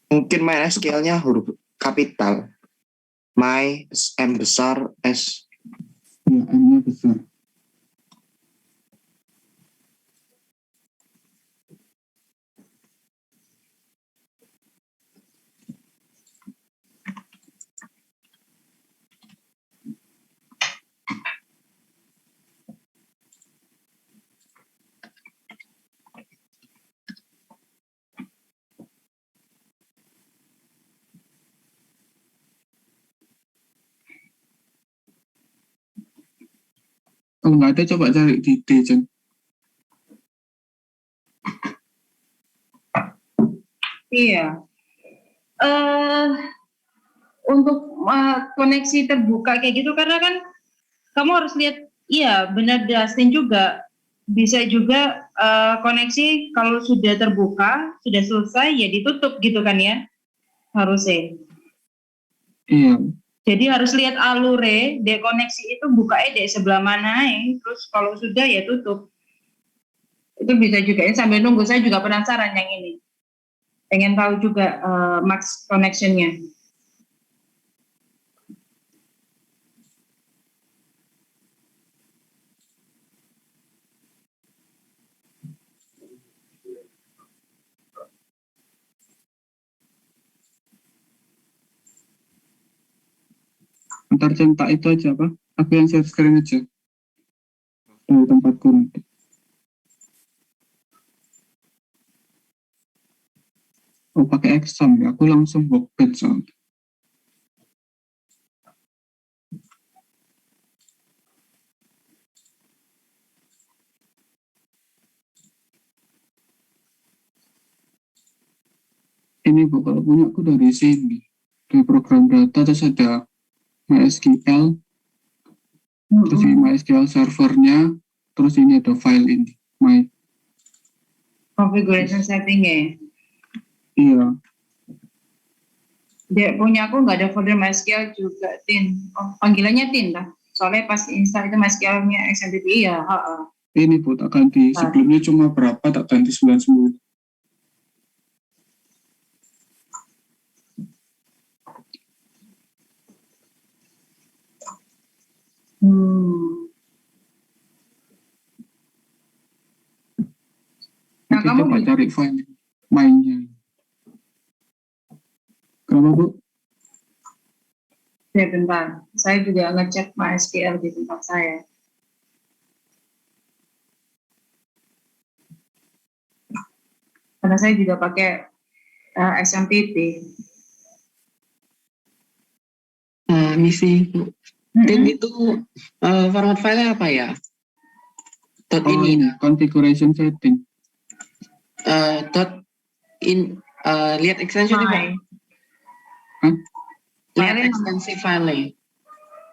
Mungkin MySQL-nya huruf kapital. M besar, S. Ya, M-nya besar. Kalau nggak ada coba cari di D, Jen. Iya. Untuk koneksi terbuka kayak gitu, karena kan kamu harus lihat, iya benar Dustin juga. Bisa juga koneksi kalau sudah terbuka, sudah selesai, ya ditutup gitu kan ya. Harusnya. Iya. Jadi harus lihat alure, dekoneksi itu bukanya di sebelah mana, terus kalau sudah ya tutup. Itu bisa juga, sambil nunggu saya juga penasaran yang ini. Pengen tahu juga max connection-nya. Ntar centak itu aja apa? Aku yang share screen aja. Dari tempatku nanti. Oh pakai exam ya, aku langsung workbench soalnya. Ini Bu, kalau punya aku dari sini. Dari program data, terus ada MySQL, terus ini MySQL servernya, terus ini ada file ini, Configuration setting-nya. Iya, Dia punya aku nggak ada folder MySQL juga, Tin. Oh, panggilannya Tin lah. Soalnya pas install itu MySQL-nya XMPP, ya. ini Bu, tak ganti. Sebelumnya cuma berapa, tak ganti 99. Nah, Nanti kamu coba cari file mainnya. Kenapa Bu? ya bentar. Saya juga ngecek MySQL di tempat saya. Karena saya juga pakai XMPP. Misi Tin itu format filenya apa ya? Dot Oh ini, ini, configuration setting. dot in, lihat extension File. Hah? lihat File ekstensi file.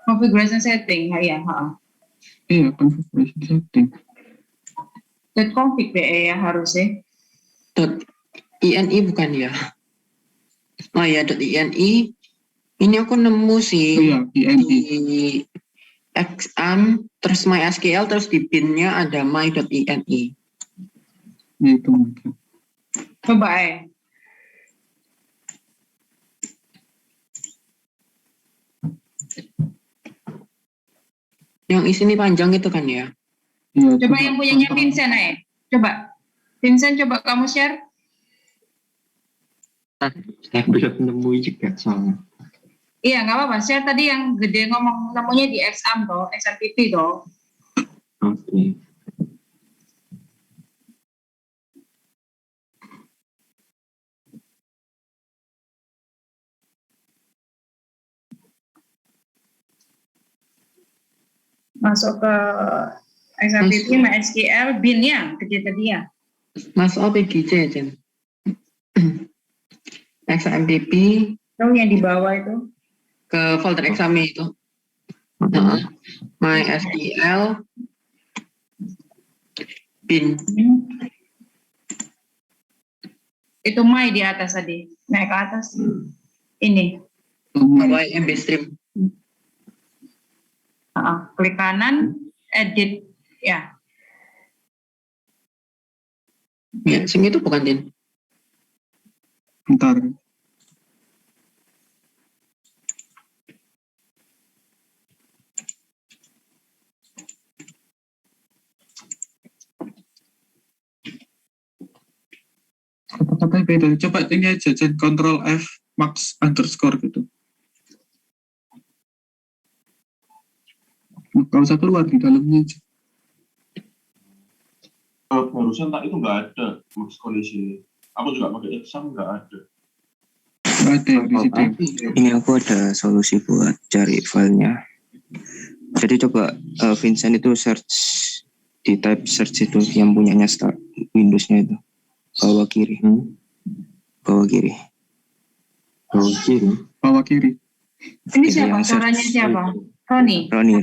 configuration setting, ya. Iya, configuration setting. .config BE ya harusnya. Dot .ini bukan ya? Oh ya, dot .ini. Ini aku nemu sih Iya, INI. di XAMPP, terus MySQL, terus di bin-nya ada my.ini. Ya, itu mungkin. Coba Yang isinya panjang itu kan ya? Iya, Coba yang punyanya Vincent Coba. Vincent, coba kamu share. Saya belum nemu juga soalnya. Iya, nggak apa-apa. Share tadi yang gede ngomong namanya di XAMPP toh, XMPP toh. Oke. Masuk ke XMPP, MySQL, bin-nya gede tadi ya. Masuk PGC, Jen. XAMPP Tahu yang di bawah itu. ke folder exame itu. MySQL, bin. Itu my di atas tadi. Naik ke atas. Ini. Bawah MB stream. Klik kanan, edit. Ya. Ya, sing itu bukan, Din. Bentar. Kata-katanya beda. Coba ini aja, Jen. Control F, max underscore gitu. Nah, kalau usah keluar di dalamnya aja. Barusan tak itu nggak ada max kondisi. Aku juga pakai exam nggak ada. Nggak ada yang di situ. Ini aku ada solusi buat cari filenya. Jadi coba Vincent itu search di type search itu yang punyanya start Windows-nya itu bawah kiri, bawah kiri. Bawah kiri. Bawah kiri. Ini Itu siapa? yang search. Suaranya siapa? Roni. Roni.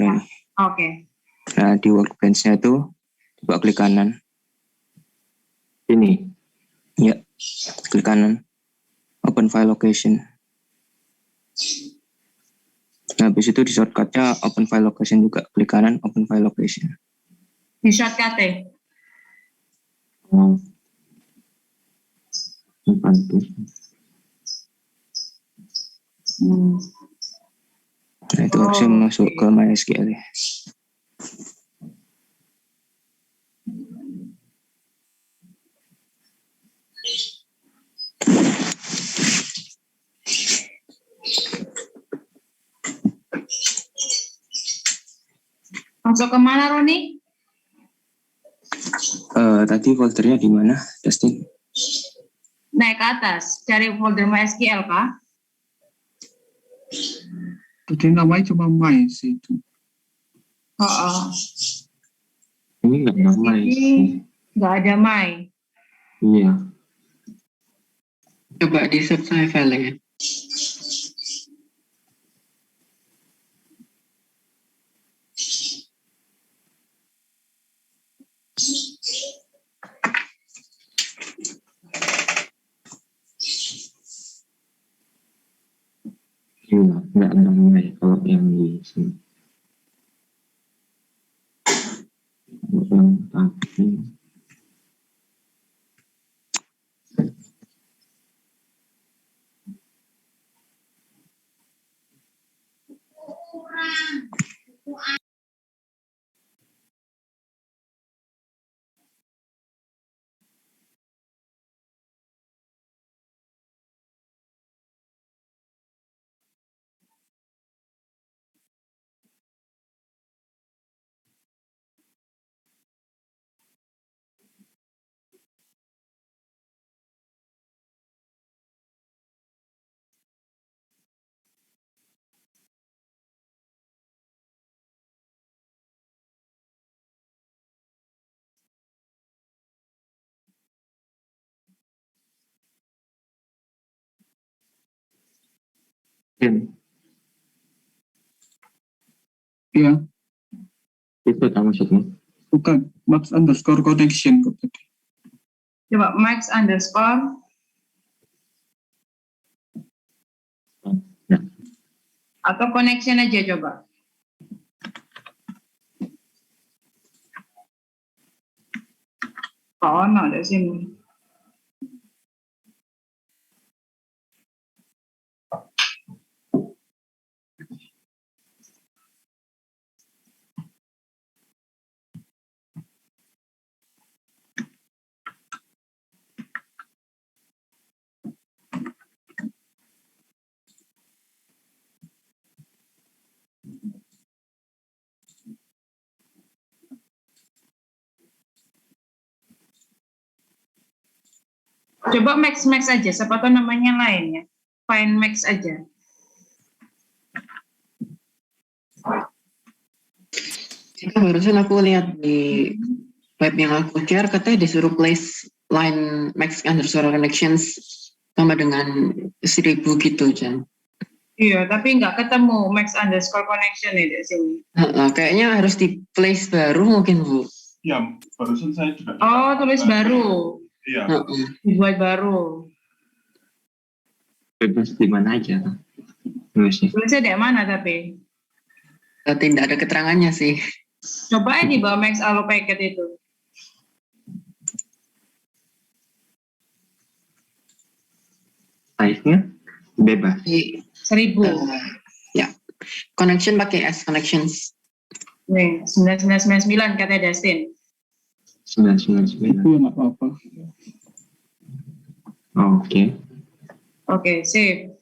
Oke. Nah di workbench-nya itu coba klik kanan, Ini. ya klik kanan, open file location. Nah habis itu di shortcut-nya open file location juga, klik kanan open file location. Di shortcut ya. Oh. Bantu. Nah itu harusnya masuk ke MySQL ya. Masuk ke mana Roni? Tadi foldernya di mana, Dustin? Naik ke atas, cari folder MySQL kah? Tadi namanya cuma My sih itu. Oh. Ini nggak nama sih. Nggak ada My. Iya. Coba di search saya filenya. Iya, nggak nama ya kalau yang di sini. Yang tadi. Iya, Itu tak maksudnya. bukan max underscore connection kok tadi. Coba max underscore. Ya. Atau connection aja coba. Oh, no, ada sini. Coba max aja, siapa tahu namanya lain ya. Find max aja. Itu barusan aku lihat di web yang aku share, katanya disuruh place line max underscore connections sama dengan 1000 gitu, Jan. Iya, tapi nggak ketemu max underscore connection ya di sini. Kayaknya harus di place baru mungkin, Bu. Ya, barusan saya juga. Oh, tulis baru. Iya. Dibuat baru. Bebas di mana aja. Nulisnya. Tulisnya di mana tapi? Tidak ada keterangannya sih. Coba aja di bawah max allo packet itu. Size-nya bebas. Di, 1000. ya, connection pakai S connections. Nih, 9999 kata Dustin. 999. Itu nggak apa-apa. Oke. Oke, save.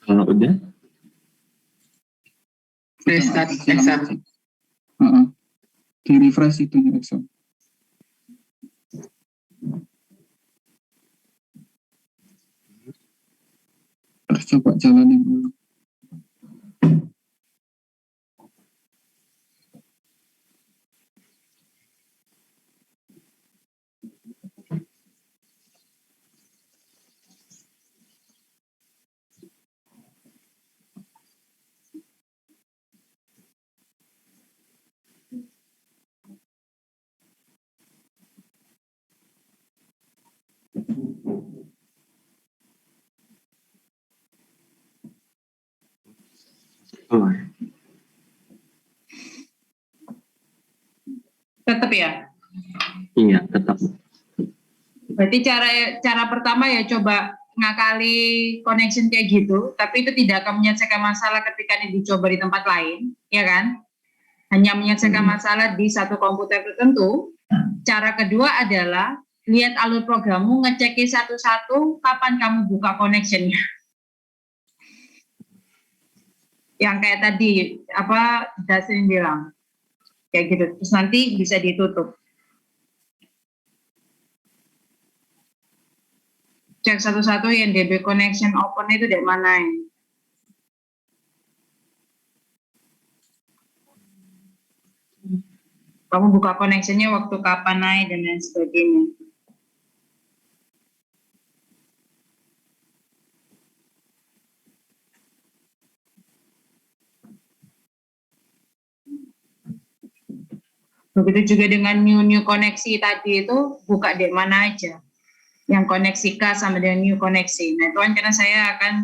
Kalau udah, Restart exam. Di refresh itu exam. coba jalanin dulu. Keluar. Tetap ya. Iya, tetap. Berarti cara pertama ya coba ngakali connection kayak gitu, tapi itu tidak akan menyelesaikan masalah ketika ini dicoba di tempat lain, ya kan? Hanya menyelesaikan masalah di satu komputer tertentu. Cara kedua adalah lihat alur programmu, ngecekin satu-satu kapan kamu buka connectionnya. Yang kayak tadi apa Dasin bilang, kayak gitu. Terus nanti bisa ditutup. Cek satu-satu yang DB connection open itu dari mana ya? Kamu buka connectionnya waktu kapan naik dan lain sebagainya. Begitu juga dengan new koneksi tadi itu buka di mana aja. Yang koneksi K sama dengan new koneksi. Nah itu kan karena saya akan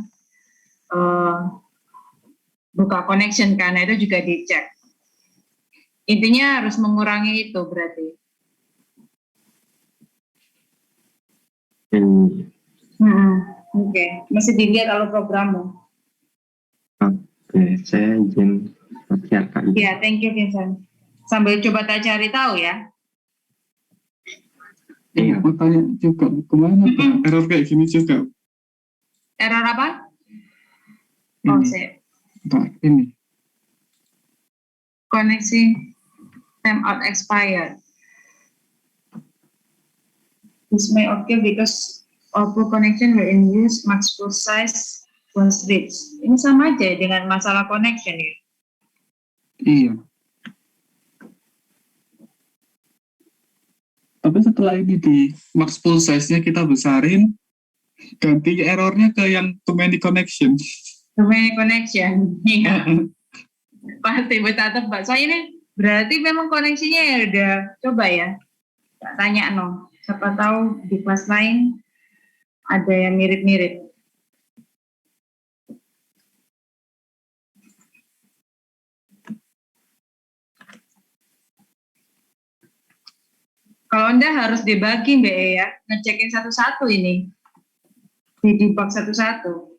buka connection karena itu juga dicek. Intinya harus mengurangi itu berarti. Oke. Masih dilihat kalau programmu. Oke, saya izin share Kak. Ya, thank you Vincent. Sambil coba tak cari tahu ya. Iya, mau tanya juga kemana Pak? Error kayak gini juga. Error apa? Ini, Oh, saya. Pak, ini. Koneksi timeout expired. This may occur because output connection were in use max full size was reached. Ini sama aja dengan masalah connection ya. Iya. Tapi setelah ini di max full size-nya kita besarin, ganti errornya ke yang too many connection. Too many connection. Iya. Pasti bertatap Mbak. Soalnya ini berarti memang koneksinya ya udah coba ya. Tak tanya no. Siapa tahu di kelas lain ada yang mirip-mirip. Kalau Anda harus dibagi Mbak ya, ngecekin satu-satu ini. Di debug satu-satu.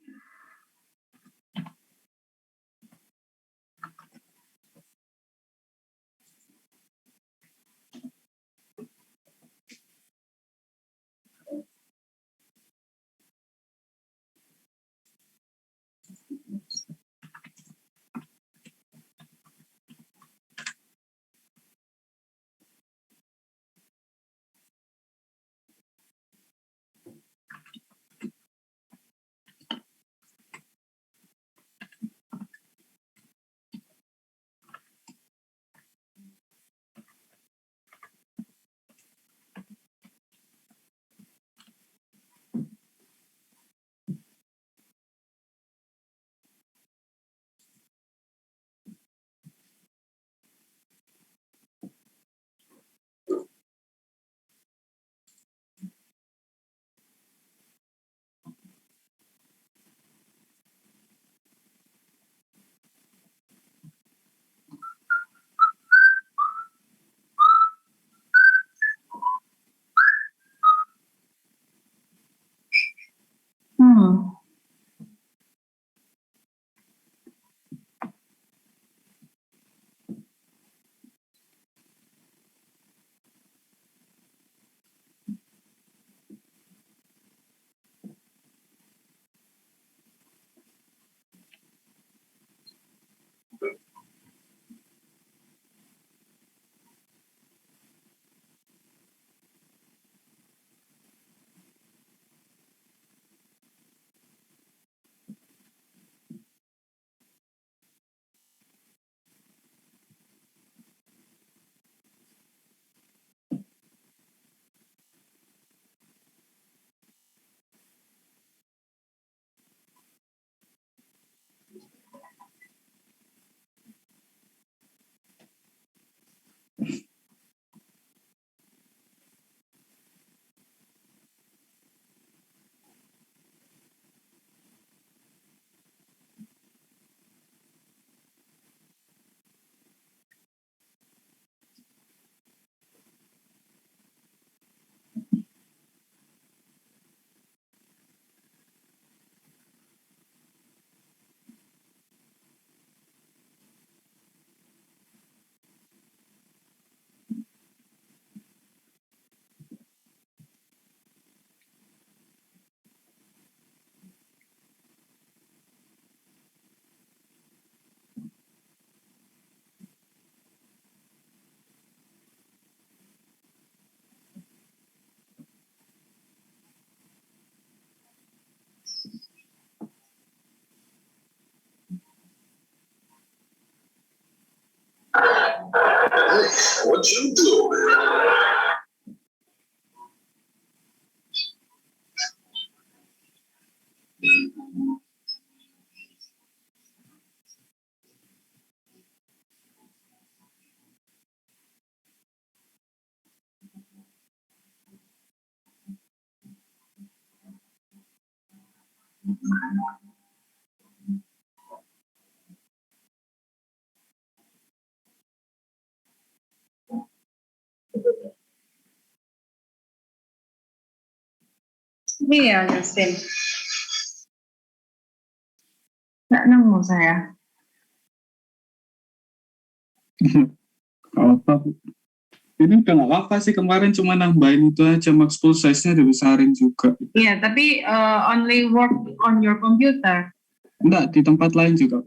What you doing? Iya, Justin. Nggak nemu saya. Kalau apa, Bu? Ini udah nggak apa sih, kemarin cuma nambahin itu aja, max full size-nya dibesarin juga. Iya, tapi only work on your computer. Enggak, di tempat lain juga.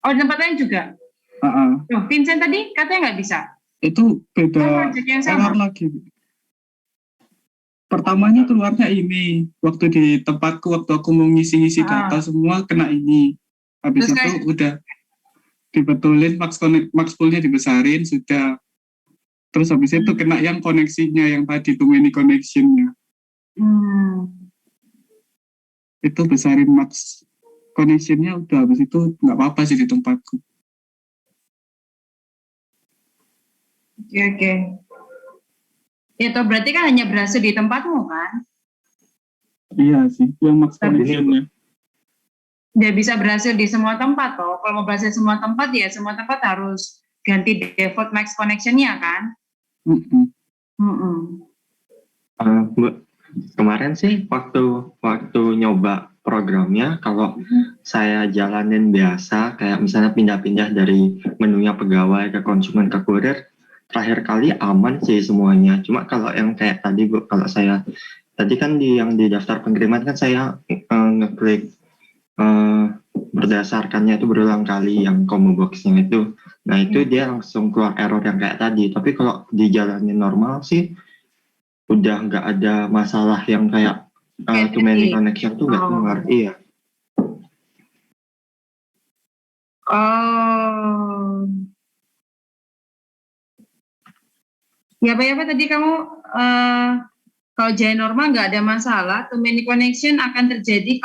Oh, di tempat lain juga? Oh, Vincent tadi katanya nggak bisa. Itu beda project yang sama. error lagi. Pertamanya keluarnya ini, waktu di tempatku, waktu aku mau ngisi-ngisi data semua kena ini. Habis Terus itu udah dibetulin, max full-nya dibesarin, sudah. Terus habis itu kena yang koneksinya, yang tadi too many connection-nya. Itu besarin max connection-nya, udah habis itu nggak apa-apa sih di tempatku. Oke. Itu berarti kan hanya berhasil di tempatmu kan? Iya sih, yang max Tapi- connection-nya. Dia bisa berhasil di semua tempat toh. Kalau mau berhasil di semua tempat ya semua tempat harus ganti default max connection-nya kan? Bu, kemarin sih waktu nyoba programnya, kalau saya jalanin biasa, kayak misalnya pindah-pindah dari menunya pegawai ke konsumen ke kurir, terakhir kali aman sih semuanya. Cuma kalau yang kayak tadi, Bu, kalau saya tadi kan yang di daftar pengiriman kan saya ngeklik berdasarkannya itu berulang kali yang combo box-nya itu. Nah itu dia langsung keluar error yang kayak tadi. Tapi kalau dijalanin normal sih udah nggak ada masalah yang kayak too many connection tuh nggak keluar. Iya. Oh. Ya apa tadi kamu kalau jalan normal nggak ada masalah. Too many connection akan terjadi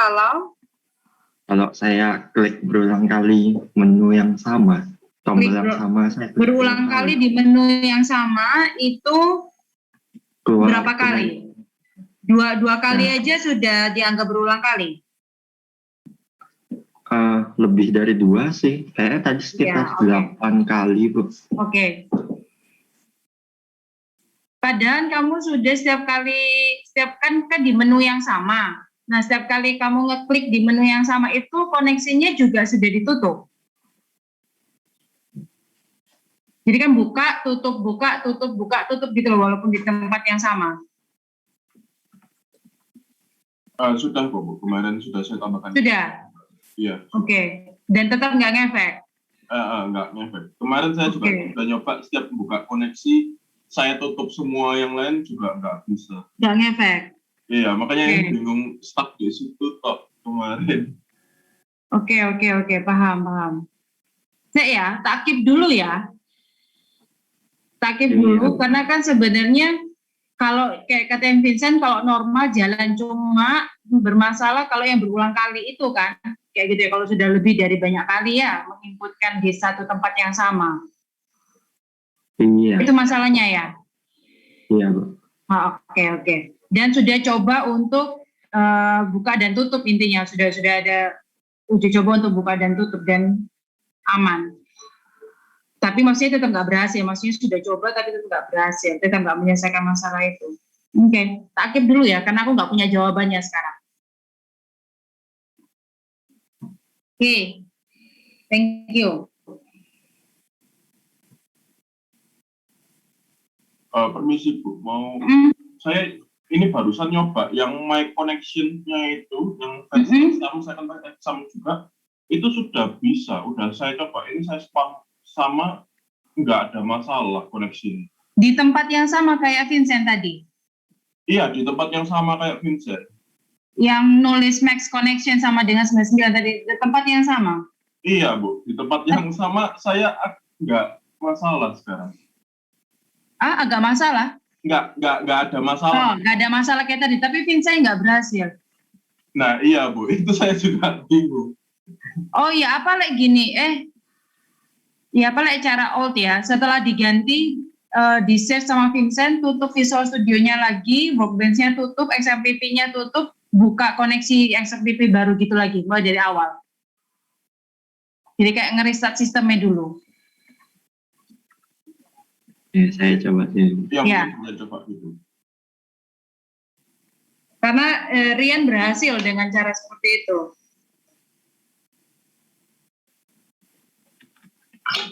kalau saya klik berulang kali menu yang sama, tombol yang sama, saya klik berulang kali di menu yang sama itu keluar berapa kali? Dua kali aja sudah dianggap berulang kali. Lebih dari 2 sih, kayaknya tadi sekitar 8 kali, Bu. Oke. Padahal kamu sudah setiap kan di menu yang sama. Nah, setiap kali kamu ngeklik di menu yang sama itu koneksinya juga sudah ditutup. Jadi kan buka, tutup gitu loh, walaupun di tempat yang sama. Sudah kok, Bu. Kemarin sudah saya tambahkan. Sudah? Iya. Oke. Dan tetap nggak ngefek? Nggak ngefek. Kemarin saya juga udah nyoba setiap buka koneksi, saya tutup semua yang lain juga nggak bisa. Nggak ngefek? Iya, makanya yang bingung stuck di situ tok kemarin. Oke, paham. Saya tak keep dulu ya. Karena kan sebenarnya kalau kayak kata Vincent, kalau normal jalan cuma bermasalah kalau yang berulang kali itu kan, kayak gitu ya, kalau sudah lebih dari banyak kali ya, menginputkan di satu tempat yang sama. Iya. Itu masalahnya ya? Iya, Bu. Oke. Dan sudah coba untuk buka dan tutup, intinya sudah ada uji coba untuk buka dan tutup dan aman. Tapi maksudnya tetap nggak berhasil, maksudnya sudah coba tapi tetap nggak berhasil, tetap nggak menyelesaikan masalah itu. Oke, tak keep dulu ya, karena aku nggak punya jawabannya sekarang. Oke, thank you. Permisi, Bu, mau saya ini barusan nyoba yang my connection-nya itu, yang first exam, second exam juga, itu sudah bisa, udah saya coba, ini saya spam sama, nggak ada masalah koneksi. Di tempat yang sama kayak Vincent tadi? Iya, di tempat yang sama kayak Vincent. Yang nulis max connection sama dengan 99 tadi, di tempat yang sama? Iya, Bu, di tempat yang sama, saya nggak masalah sekarang. Agak masalah. Nggak ada masalah. Oh, nggak ada masalah kayak tadi, tapi Vincent nggak berhasil. Nah iya Bu, itu saya juga bingung. Oh iya, apa lagi gini? Ya apa lagi cara old ya? Setelah diganti, di save sama Vincent, tutup Visual Studio-nya lagi, Workbench-nya tutup, XMPP-nya tutup, buka koneksi XMPP baru gitu lagi, mulai dari awal. Jadi kayak nge-restart sistemnya dulu. Ya, saya coba sih. Yang Ya. saya coba gitu. Karena Rian berhasil dengan cara seperti itu.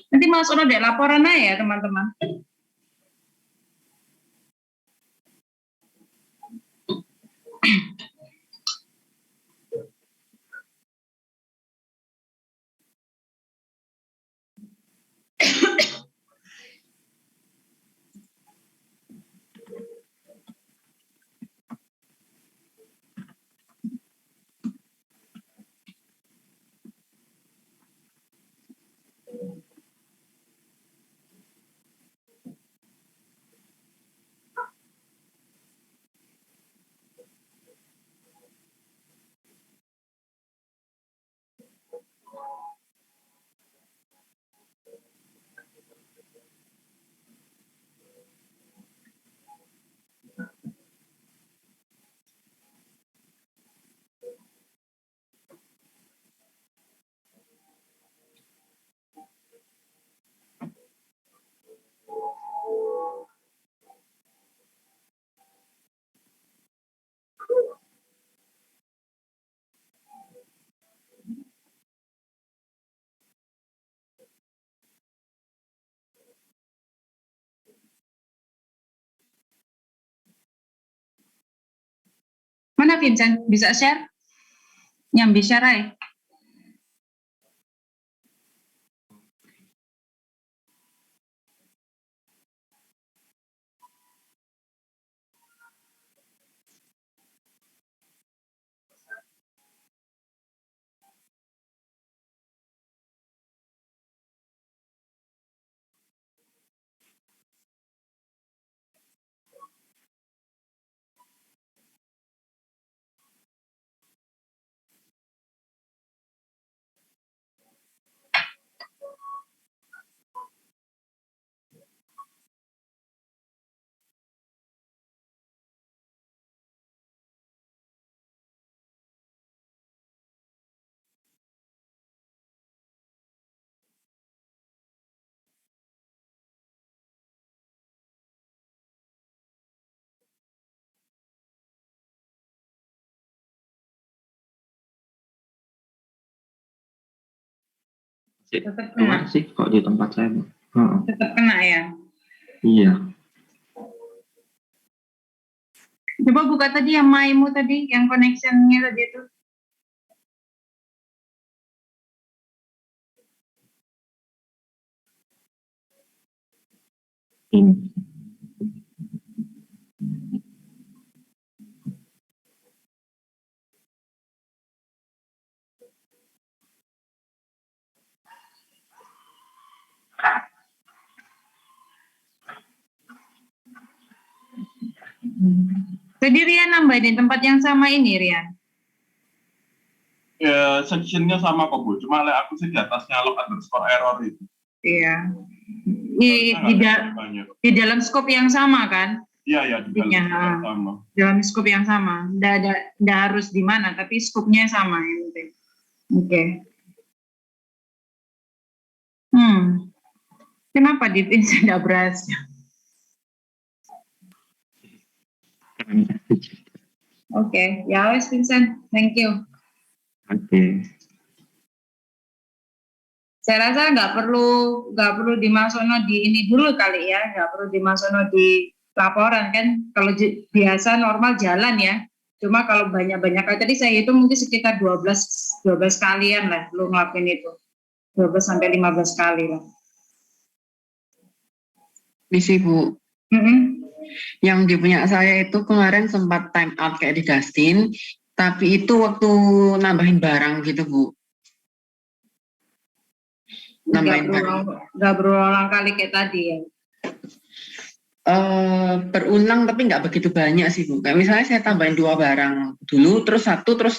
Nanti masuk deh laporan aja ya teman-teman. Mana Vincent? Bisa share? Nyambi share aja. Tetap Keluar kena. sih kok di tempat saya. Tetap kena ya. Iya. Coba buka tadi yang MyMu tadi, yang connection-nya tadi itu. Ini. Jadi Rian nambahin tempat yang sama ini Rian. Ya, sectionnya sama kok Bu, cuma aku sih di atasnya log_error itu. Iya. Di dalam scope yang sama kan? Iya, di dalam scope yang sama. Dalam scope yang sama. Nggak harus di mana, tapi scope-nya sama yang penting. Oke. Kenapa di Vincent nggak berhasil? Oke, ya wes Vincent, thank you. Oke. Saya rasa nggak perlu dimasukno di ini dulu kali ya, nggak perlu dimasukno di laporan kan. Kalau biasa normal jalan ya. Cuma kalau banyak-banyak kali tadi saya hitung mungkin sekitar 12 kalian lah lu ngelakuin itu. 12 sampai 15 kali lah. Misi Bu. Yang di punya saya itu kemarin sempat time out kayak di Dustin, tapi itu waktu nambahin barang gitu Bu. Nambahin barang. Nggak berulang kali kayak tadi ya. berulang tapi nggak begitu banyak sih Bu. Kayak misalnya saya tambahin 2 barang dulu, terus 1, terus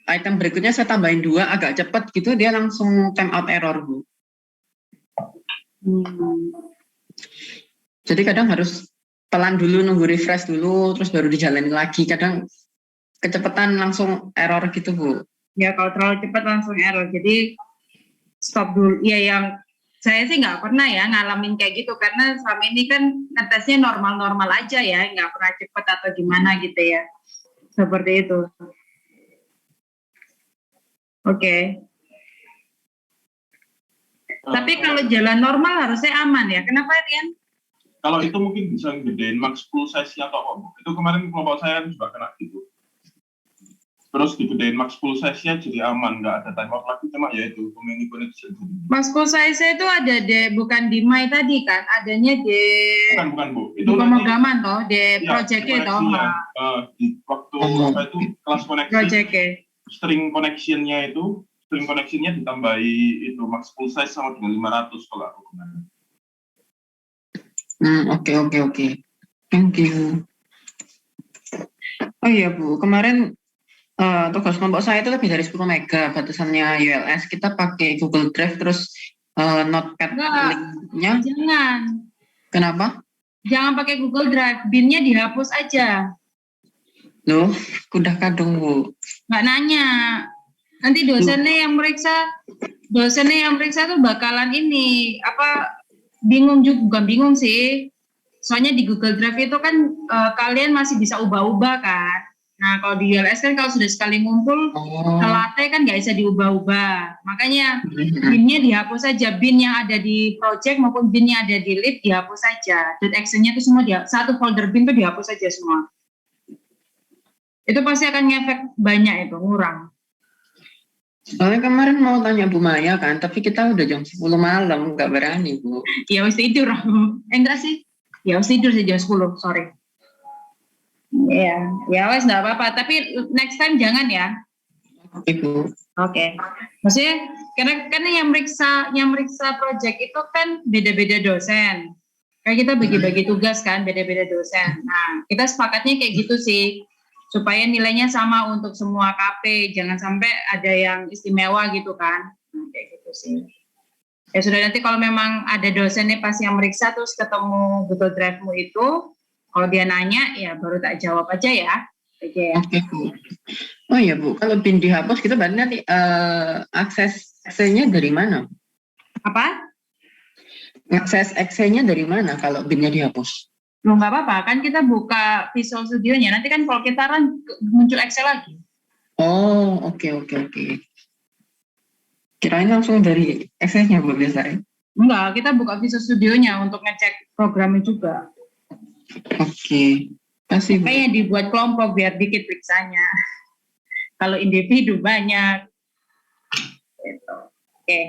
item berikutnya saya tambahin 2 agak cepat gitu, dia langsung time out error Bu. Jadi kadang harus pelan dulu, nunggu refresh dulu, terus baru dijalani lagi. Kadang kecepatan langsung error gitu Bu. Ya kalau terlalu cepat langsung error. Jadi stop dulu. Ya yang saya sih nggak pernah ya ngalamin kayak gitu karena selama ini kan ngetesnya normal-normal aja ya, nggak pernah cepat atau gimana gitu ya. Seperti itu. Oke. Tapi kalau jalan normal harusnya aman ya. Kenapa Rian? Kalau itu mungkin bisa gedein max full size-nya atau apa? Itu kemarin kelompok saya kan juga kena gitu. Terus digedein max full size-nya jadi aman, nggak ada timeout lagi, cuma ya itu community connection. Max full size itu ada bukan di My tadi kan, adanya di Bukan Bu. Itu di pemrograman toh, di ya, project-nya toh. Di waktu apa itu kelas koneksi. Project-nya. String connection-nya ditambahi itu max full size sama dengan 500 kalau aku kemarin. Oke. Thank you. Oh iya Bu, kemarin tugas kelompok saya itu lebih dari 10 mega batasannya ULS. Kita pakai Google Drive terus notepad link-nya. Jangan. Kenapa? Jangan pakai Google Drive, bin-nya dihapus aja. Loh, kuda kadung Bu. Nggak nanya. Nanti dosennya yang meriksa tuh bakalan ini bingung juga, bukan bingung sih. Soalnya di Google Drive itu kan kalian masih bisa ubah-ubah kan. Nah kalau di ULS kan kalau sudah sekali ngumpul telatnya kan nggak bisa diubah-ubah. Makanya bin-nya dihapus saja, bin yang ada di project maupun bin yang ada di lib dihapus saja. .exe-nya itu semua satu folder bin itu dihapus saja semua. Itu pasti akan ngefek banyak itu, ngurang. Soalnya kemarin mau tanya Bu Maya kan, tapi kita udah jam 10 malam, nggak berani Bu. Ya harus tidur. Enggak sih. Ya harus tidur sih jam 10, sorry. Ya wes nggak apa-apa. Tapi next time jangan ya. Oke Bu. Oke. Maksudnya karena yang meriksa project itu kan beda-beda dosen. Kayak kita bagi-bagi tugas kan, beda-beda dosen. Nah, kita sepakatnya kayak gitu sih. Supaya nilainya sama untuk semua KP, jangan sampai ada yang istimewa gitu kan. Nah, kayak gitu sih. Ya sudah, nanti kalau memang ada dosennya pas yang meriksa terus ketemu Google Drive-mu itu, kalau dia nanya ya baru tak jawab aja ya. Oke Bu. Oh iya Bu, kalau bin dihapus kita berarti nanti akses-nya dari mana? Apa? Akses Excel-nya dari mana kalau bin-nya dihapus? Loh nggak apa-apa, kan kita buka Visual Studio-nya. Nanti kan kalau kita run muncul Excel lagi. Oh, oke. Kirain langsung dari Excel-nya Bu biasanya. Enggak, kita buka Visual Studio-nya untuk ngecek programnya juga. Oke. Kasih Bu. Makanya dibuat kelompok biar dikit periksanya. Kalau individu banyak. Gitu. Oke.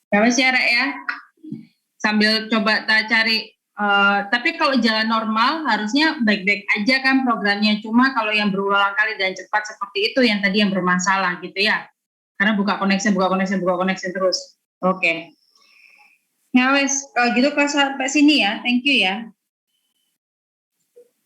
Kamu siarak ya, sambil coba cari. Tapi kalau jalan normal harusnya baik-baik aja kan programnya. Cuma kalau yang berulang kali dan cepat seperti itu yang tadi yang bermasalah gitu ya. Karena buka connection terus. Oke. Ya wes, kalau gitu sampai sini ya. Thank you ya.